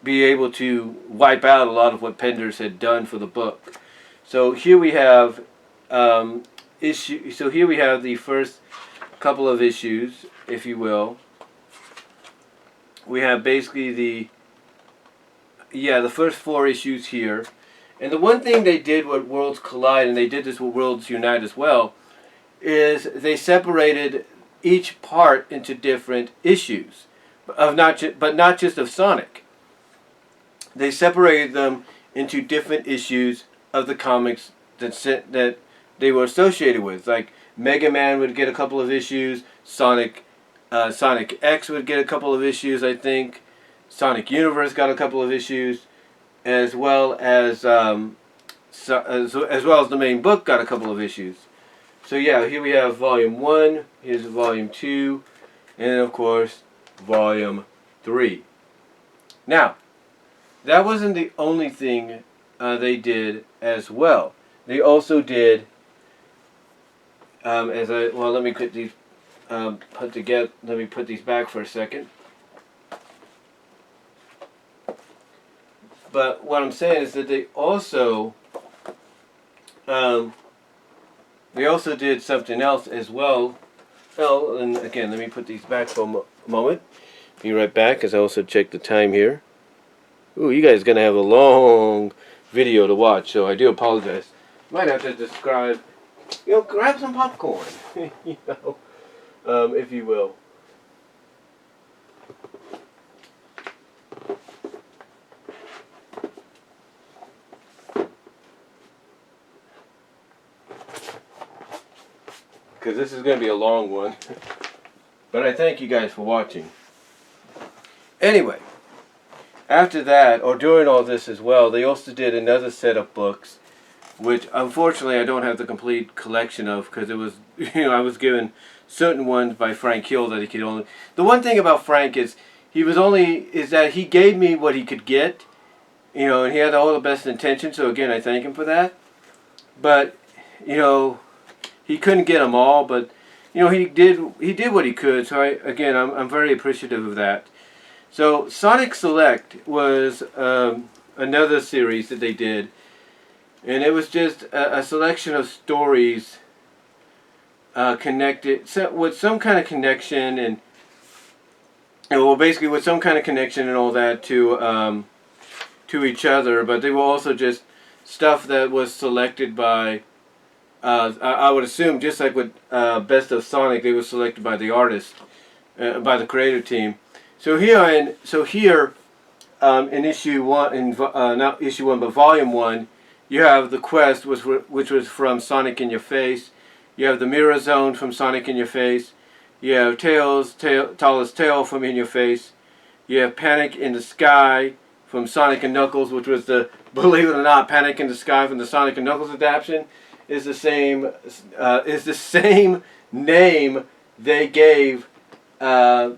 be able to wipe out a lot of what Penders had done for the book. So here we have So here we have the first couple of issues, if you will. We have basically the first 4 issues here. And the one thing they did with Worlds Collide, and they did this with Worlds Unite as well, is they separated each part into different issues, but not just of Sonic. They separated them into different issues of the comics that they were associated with. Like Mega Man would get a couple of issues, Sonic X would get a couple of issues, I think. Sonic Universe got a couple of issues. as well as as well as the main book got a couple of issues. So yeah, here we have Volume 1, here's Volume 2, and of course, Volume 3. Now, that wasn't the only thing they did as well. They also did, let me put these let me put these back for a second. But what I'm saying is that they also did something else as well. Oh, and again, let me put these back for a moment. Be right back, as I also check the time here. Ooh, you guys are gonna have a long video to watch, so I do apologize. Might have to describe, grab some popcorn, if you will. Because this is going to be a long one. But I thank you guys for watching. Anyway, after that, or during all this as well, they also did another set of books, which unfortunately I don't have the complete collection of, because it was, I was given certain ones by Frank Hill that he could only... The one thing about Frank is, that he gave me what he could get, and he had all the best intentions, so again, I thank him for that. But, he couldn't get them all, but he did what he could. So I'm very appreciative of that. So Sonic Select was another series that they did, and it was just a selection of stories connected with some kind of connection and basically with some kind of connection and all that to each other. But they were also just stuff that was selected by. I would assume, just like with Best of Sonic, they were selected by the artist, by the creative team. So here in issue 1, not issue 1, but Volume 1, you have the quest, which was from Sonic in Your Face. You have the Mirror Zone from Sonic in Your Face. You have Tallest Tale from In Your Face. You have Panic in the Sky from Sonic and Knuckles, which was the, believe it or not, Panic in the Sky from the Sonic and Knuckles adaptation. Is the same name they gave the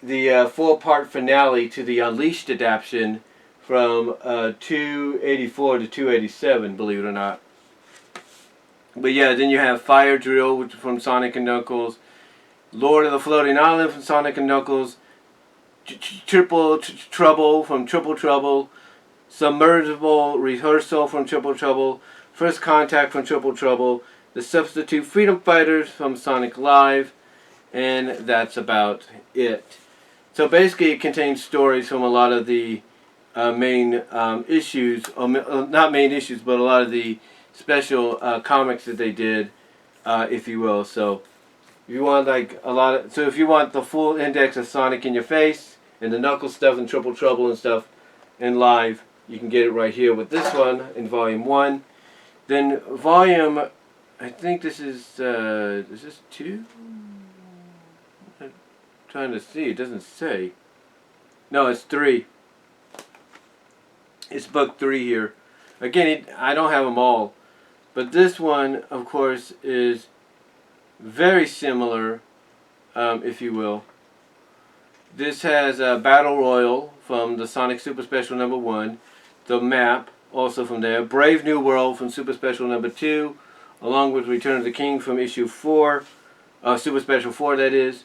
4-part finale to the Unleashed adaptation from 284 to 287, believe it or not. But yeah, then you have Fire Drill, which is from Sonic and Knuckles, Lord of the Floating Island from Sonic and Knuckles, Triple Trouble from Triple Trouble, Submersible Rehearsal from Triple Trouble, First Contact from Triple Trouble, The Substitute Freedom Fighters from Sonic Live, and that's about it. So basically it contains stories from a lot of the main issues, not main issues, but a lot of the special comics that they did, if you will. So if you want if you want the full index of Sonic in Your Face, and the Knuckles stuff and Triple Trouble and stuff in Live, you can get it right here with this one in Volume 1. Then Volume, I think this is this 2? I'm trying to see, it doesn't say. No, it's 3. It's book 3 here. Again, I don't have them all. But this one, of course, is very similar, if you will. This has a Battle Royal from the Sonic Super Special number 1. The map, also from there. Brave New World from Super Special number 2, along with Return of the King from issue 4, Super Special 4 that is.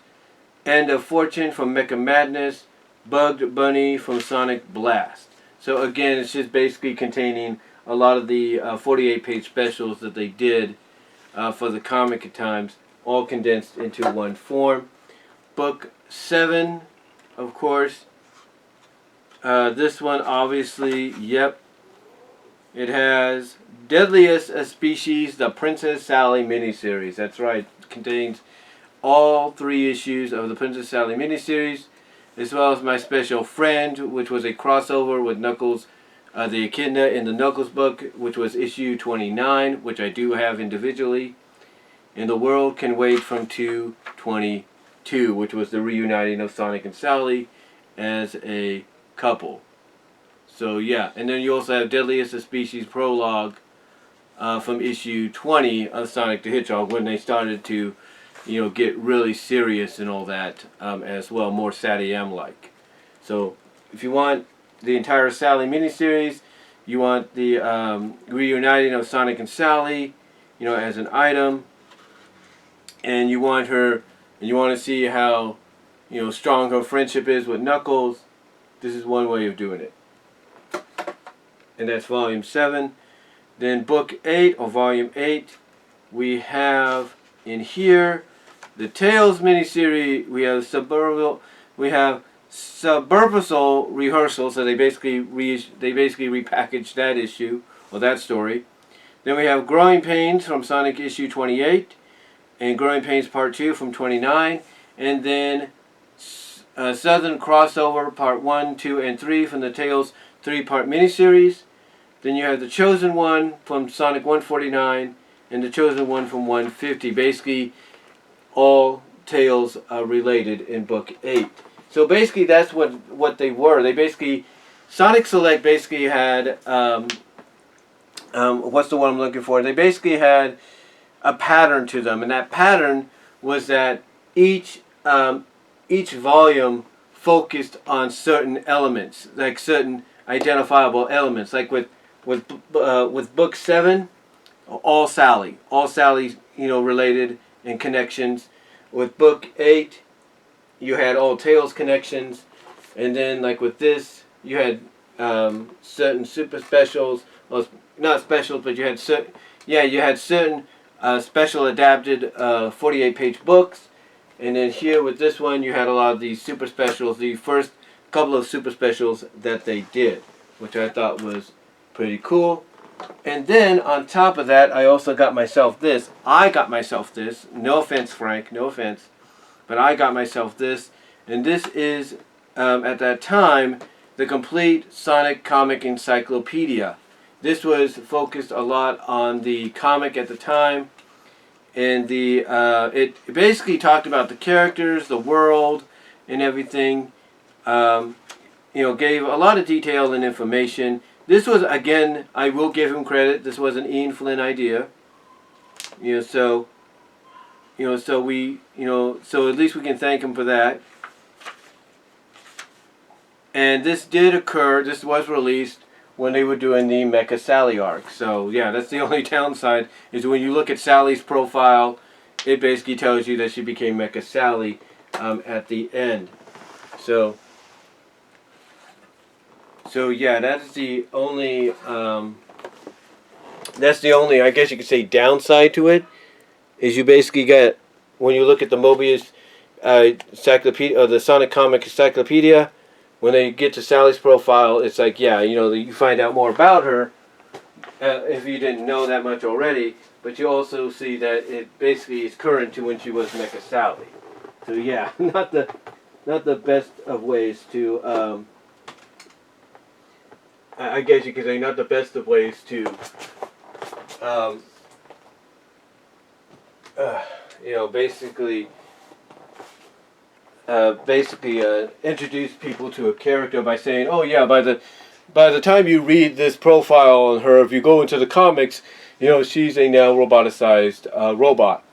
End of Fortune from Mecha Madness, Bugged Bunny from Sonic Blast. So again, it's just basically containing a lot of the 48-page specials that they did for the comic at times, all condensed into one form. Book 7, of course. This one, obviously, yep. It has Deadliest Species, the Princess Sally miniseries. That's right. It contains all 3 issues of the Princess Sally miniseries, as well as My Special Friend, which was a crossover with Knuckles, the Echidna in the Knuckles book, which was issue 29, which I do have individually. And The World Can Wait from 222, which was the reuniting of Sonic and Sally as a couple. So yeah, and then you also have Deadliest of Species prologue from issue 20 of Sonic the Hedgehog, when they started to, get really serious and all that as well, more SATM-like. So if you want the entire Sally miniseries, you want the reuniting of Sonic and Sally, as an item, and you want her, and you want to see how, strong her friendship is with Knuckles. This is one way of doing it. And that's volume 7. Then book 8, or volume 8, we have in here the Tales miniseries. We have Suburbisal Rehearsal, so they basically repackaged that issue, or that story. Then we have Growing Pains from Sonic issue 28, and Growing Pains Part 2 from 29, and then Southern Crossover Part 1, 2, and 3 from the Tales 3-part miniseries. Then you have The Chosen One from Sonic 149, and The Chosen One from 150. Basically, all Tales are related in book 8. So basically, that's what they were. They basically, Sonic Select basically had, what's the one I'm looking for? They basically had a pattern to them, and that pattern was that each volume focused on certain elements, like certain identifiable elements. Like with book 7, all Sally, related and connections. With book 8, you had all Tales connections, and then like with this, you had certain super specials, well, not specials, but you had certain special adapted 48-page books. And then here with this one, you had a lot of these super specials, the first couple of super specials that they did, which I thought was pretty cool. And then on top of that, I also got myself this. No offense, Frank, no offense. But I got myself this. And this is, at that time, the complete Sonic comic encyclopedia. This was focused a lot on the comic at the time. And it basically talked about the characters, the world, and everything. Gave a lot of detail and information. This was, again, I will give him credit, this was an Ian Flynn idea. So at least we can thank him for that. And this was released when they were doing the Mecha Sally arc. So yeah, that's the only downside, is when you look at Sally's profile, it basically tells you that she became Mecha Sally at the end. So yeah, that's the only I guess you could say downside to it, is you basically get, when you look at the Mobius encyclopedia, or the Sonic comic encyclopedia, when they get to Sally's profile, it's like, yeah, you find out more about her if you didn't know that much already, but you also see that it basically is current to when she was Mecha Sally. So yeah, not the best of ways to, I guess you could say, not the best of ways to, introduce people to a character by saying, oh yeah, by the time you read this profile on her, if you go into the comics, she's a now roboticized robot,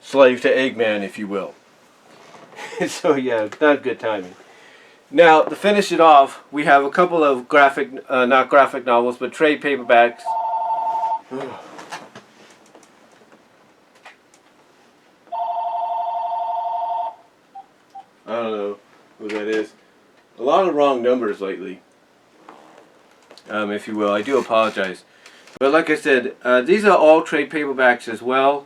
slave to Eggman, if you will. So yeah, not good timing. Now, to finish it off, we have a couple of not graphic novels, but trade paperbacks. I don't know who that is. A lot of wrong numbers lately, if you will. I do apologize. But like I said, these are all trade paperbacks as well.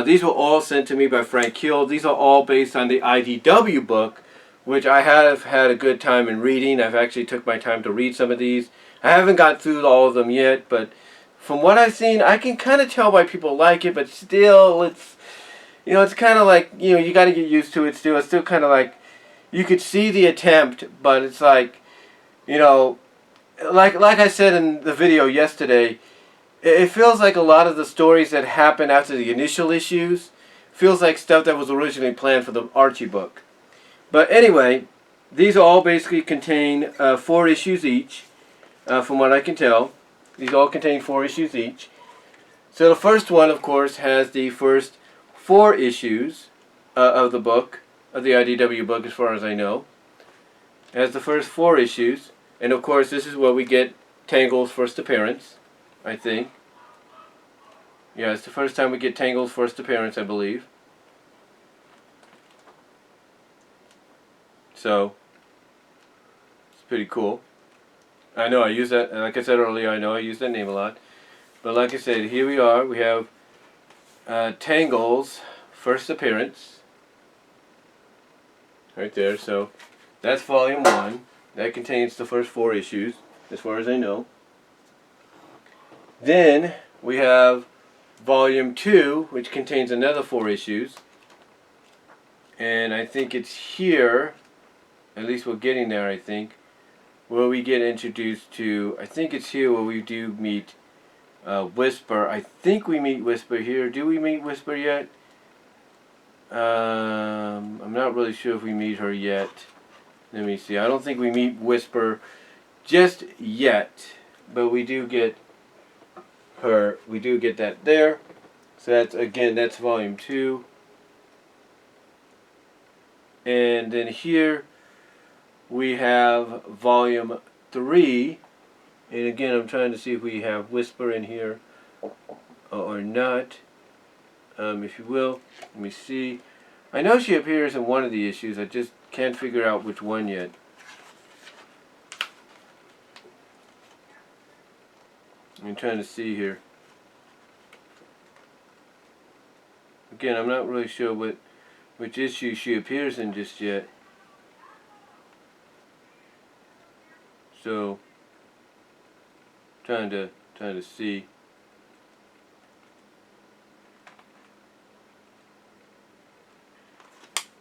These were all sent to me by Frank Hill. These are all based on the IDW book, which I have had a good time in reading. I've actually took my time to read some of these. I haven't got through all of them yet, but from what I've seen, I can kind of tell why people like it, but still, it's kind of like, you got to get used to it still. It's still kind of like, you could see the attempt, but it's like, like I said in the video yesterday, it feels like a lot of the stories that happen after the initial issues feels like stuff that was originally planned for the Archie book. But anyway, these all basically contain 4 issues each, from what I can tell. These all contain 4 issues each. So the first one, of course, has the first 4 issues of the book, of the IDW book, as far as I know. It has the first 4 issues, and of course, this is where we get Tangle's first appearance, I think. Yeah, it's the first time we get Tangle's first appearance, I believe. So, it's pretty cool. I know I use that, like I said earlier, I know I use that name a lot. But like I said, here we are. We have Tangle's first appearance. Right there. So, that's volume 1. That contains the first 4 issues, as far as I know. Then, we have volume 2, which contains another 4 issues. And I think it's here, at least we're getting there, I think, where we get introduced to, I think it's here where we do meet Whisper. I think we meet Whisper here. Do we meet Whisper yet? I'm not really sure if we meet her yet. Let me see. I don't think we meet Whisper just yet, but we do get her. We do get that there. So that's, again, that's volume 2. And then here we have volume 3. And again, I'm trying to see if we have Whisper in here or not. If you will, let me see. I know she appears in one of the issues. I just can't figure out which one yet. I'm trying to see here. Again, I'm not really sure which issue she appears in just yet. So, trying to see.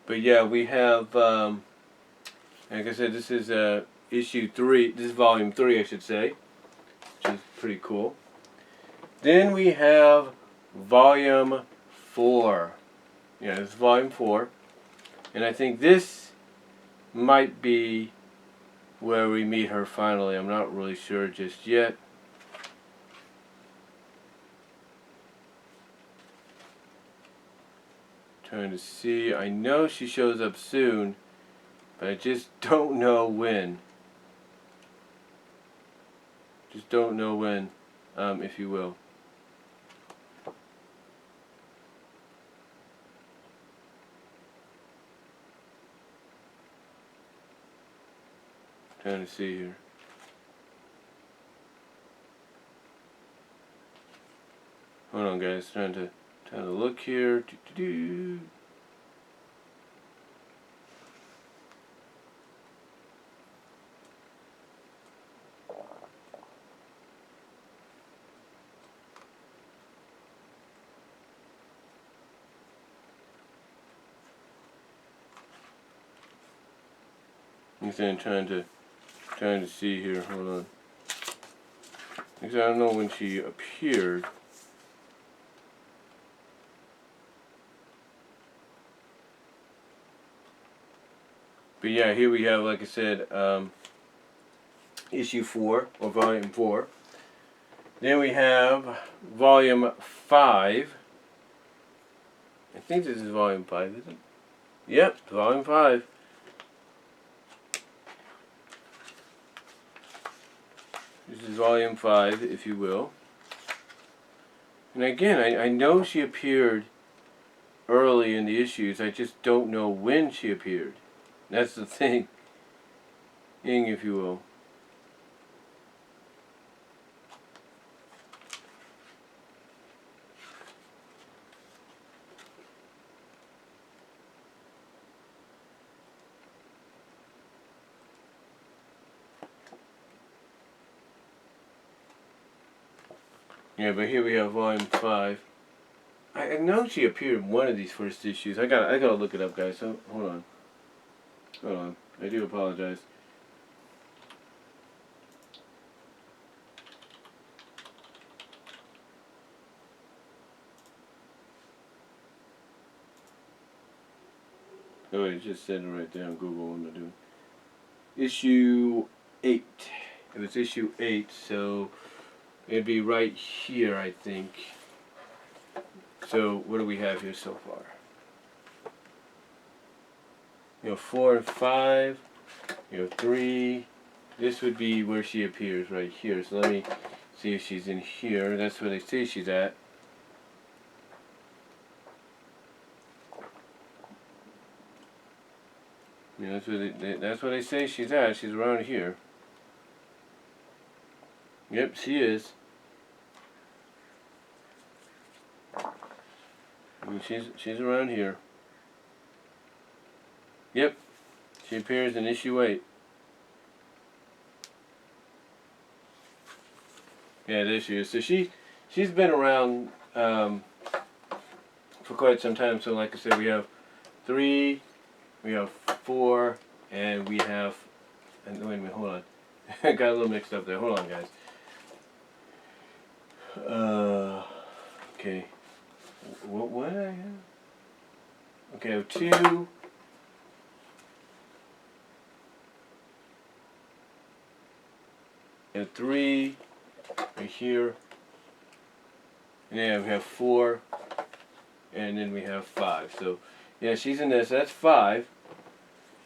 But yeah, we have, like I said, this is issue 3. This is volume 3, I should say, which is pretty cool. Then we have volume 4. Yeah, this is volume 4. And I think this might be where we meet her finally. I'm not really sure just yet. Trying to see. I know she shows up soon, but I just don't know when. Just don't know when, if you will. Trying to see here. Hold on, guys. Trying to look here. I'm trying to see here. Hold on. Because I don't know when she appeared. But yeah, here we have, like I said, issue 4, or volume 4. Then we have volume 5. I think this is volume 5, is it? Yep, volume 5. This is volume 5, if you will. And again, I know she appeared early in the issues. I just don't know when she appeared. That's the thing, if you will. Yeah, but here we have volume 5. I know she appeared in one of these first issues. I gotta look it up, guys. So hold on. Hold on. I do apologize. Oh, it just said it right there on Google. What am I doing? Issue 8, It was issue 8, so it'd be right here, I think. So what do we have here so far? 4 and 5. 3. This would be where she appears, right here. So let me see if she's in here. That's where they say she's at. That's where they say she's at. She's around here. Yep, she is. She's around here. Yep, she appears in issue 8. Yeah, there she is. So she's been around for quite some time. So like I said, we have 3, we have 4, and we have. And wait a minute, hold on. I got a little mixed up there. Hold on, guys. Okay. What did I have? Okay, I have 2. And 3 right here. And then we have 4. And then we have 5. So yeah, she's in this. That's 5.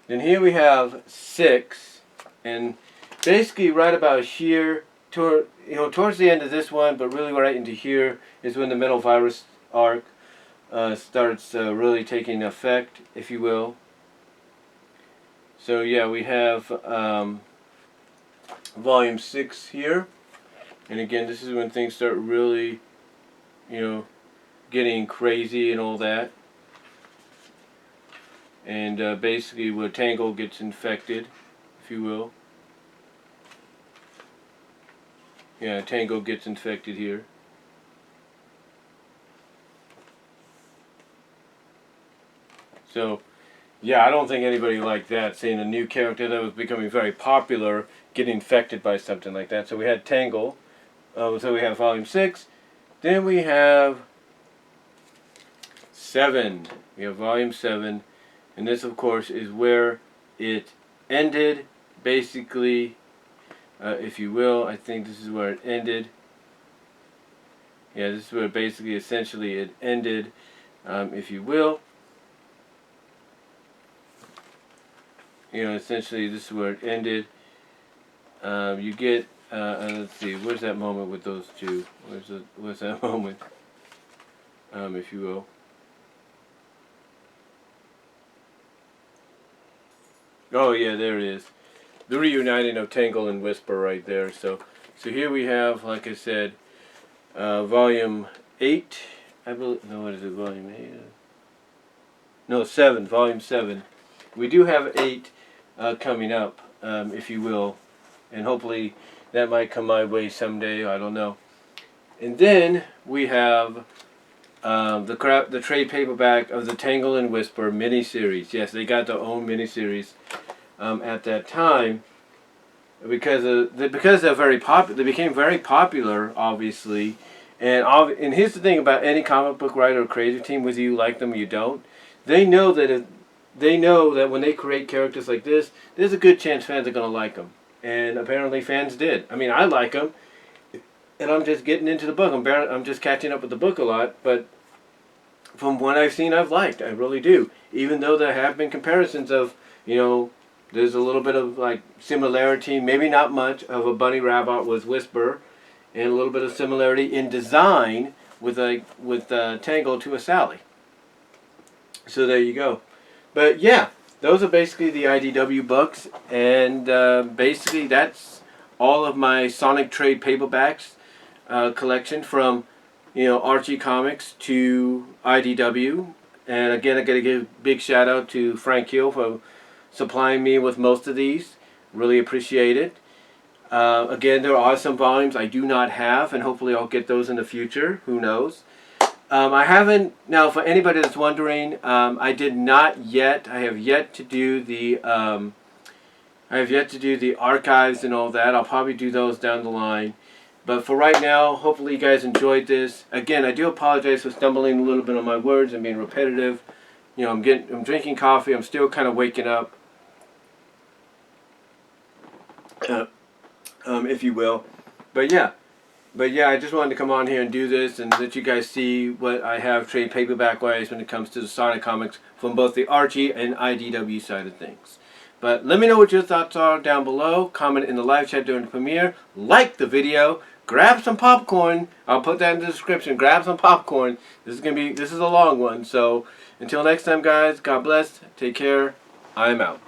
Then here we have 6. And basically right about here, towards the end of this one, but really right into here is when the Metal Virus arc starts really taking effect, if you will. So yeah, we have volume 6 here, and again, this is when things start really, getting crazy and all that. And basically, where Tangle gets infected, if you will. Yeah, Tangle gets infected here. So, yeah, I don't think anybody liked that, seeing a new character that was becoming very popular get infected by something like that. So we had Tangle. So we have volume 6. Then we have 7. We have volume 7. And this, of course, is where it ended, basically, if you will. I think this is where it ended. Yeah, this is where basically, essentially, it ended, if you will. Essentially, this is where it ended. You get, let's see, where's that moment with those two? Where's that moment, if you will? Oh yeah, there it is. The reuniting of Tangle and Whisper right there. So here we have, like I said, volume 8. I believe. No, what is it? Volume 8? No, 7. Volume 7. We do have 8 coming up, if you will, and hopefully that might come my way someday. I don't know. And then we have the trade paperback of the Tangle and Whisper miniseries. Yes, they got their own miniseries at that time because they're very popular. They became very popular, obviously. And here's the thing about any comic book writer or creative team, whether you like them or you don't, they know that when they create characters like this, there's a good chance fans are going to like them. And apparently fans did. I mean, I like them, and I'm just getting into the book. I'm just catching up with the book a lot, but from what I've seen, I've liked. I really do. Even though there have been comparisons of, there's a little bit of like similarity, maybe not much, of a bunny rabbit with Whisper, and a little bit of similarity in design with Tangle to a Sally. So there you go. But yeah, those are basically the IDW books, and basically that's all of my Sonic Trade paperbacks collection from Archie Comics to IDW. And again, I got to give a big shout out to Frank Hill for supplying me with most of these. Really appreciate it. Again, there are some volumes I do not have, and hopefully I'll get those in the future. Who knows? I haven't, now for anybody that's wondering, I have yet to do the archives and all that. I'll probably do those down the line. But for right now, hopefully you guys enjoyed this. Again, I do apologize for stumbling a little bit on my words and being repetitive. I'm drinking coffee. I'm still kind of waking up. if you will. But yeah, I just wanted to come on here and do this and let you guys see what I have trade paperback wise when it comes to the Sonic comics from both the Archie and IDW side of things. But let me know what your thoughts are down below. Comment in the live chat during the premiere. Like the video. Grab some popcorn. I'll put that in the description. Grab some popcorn. This is a long one. So until next time, guys. God bless. Take care. I'm out.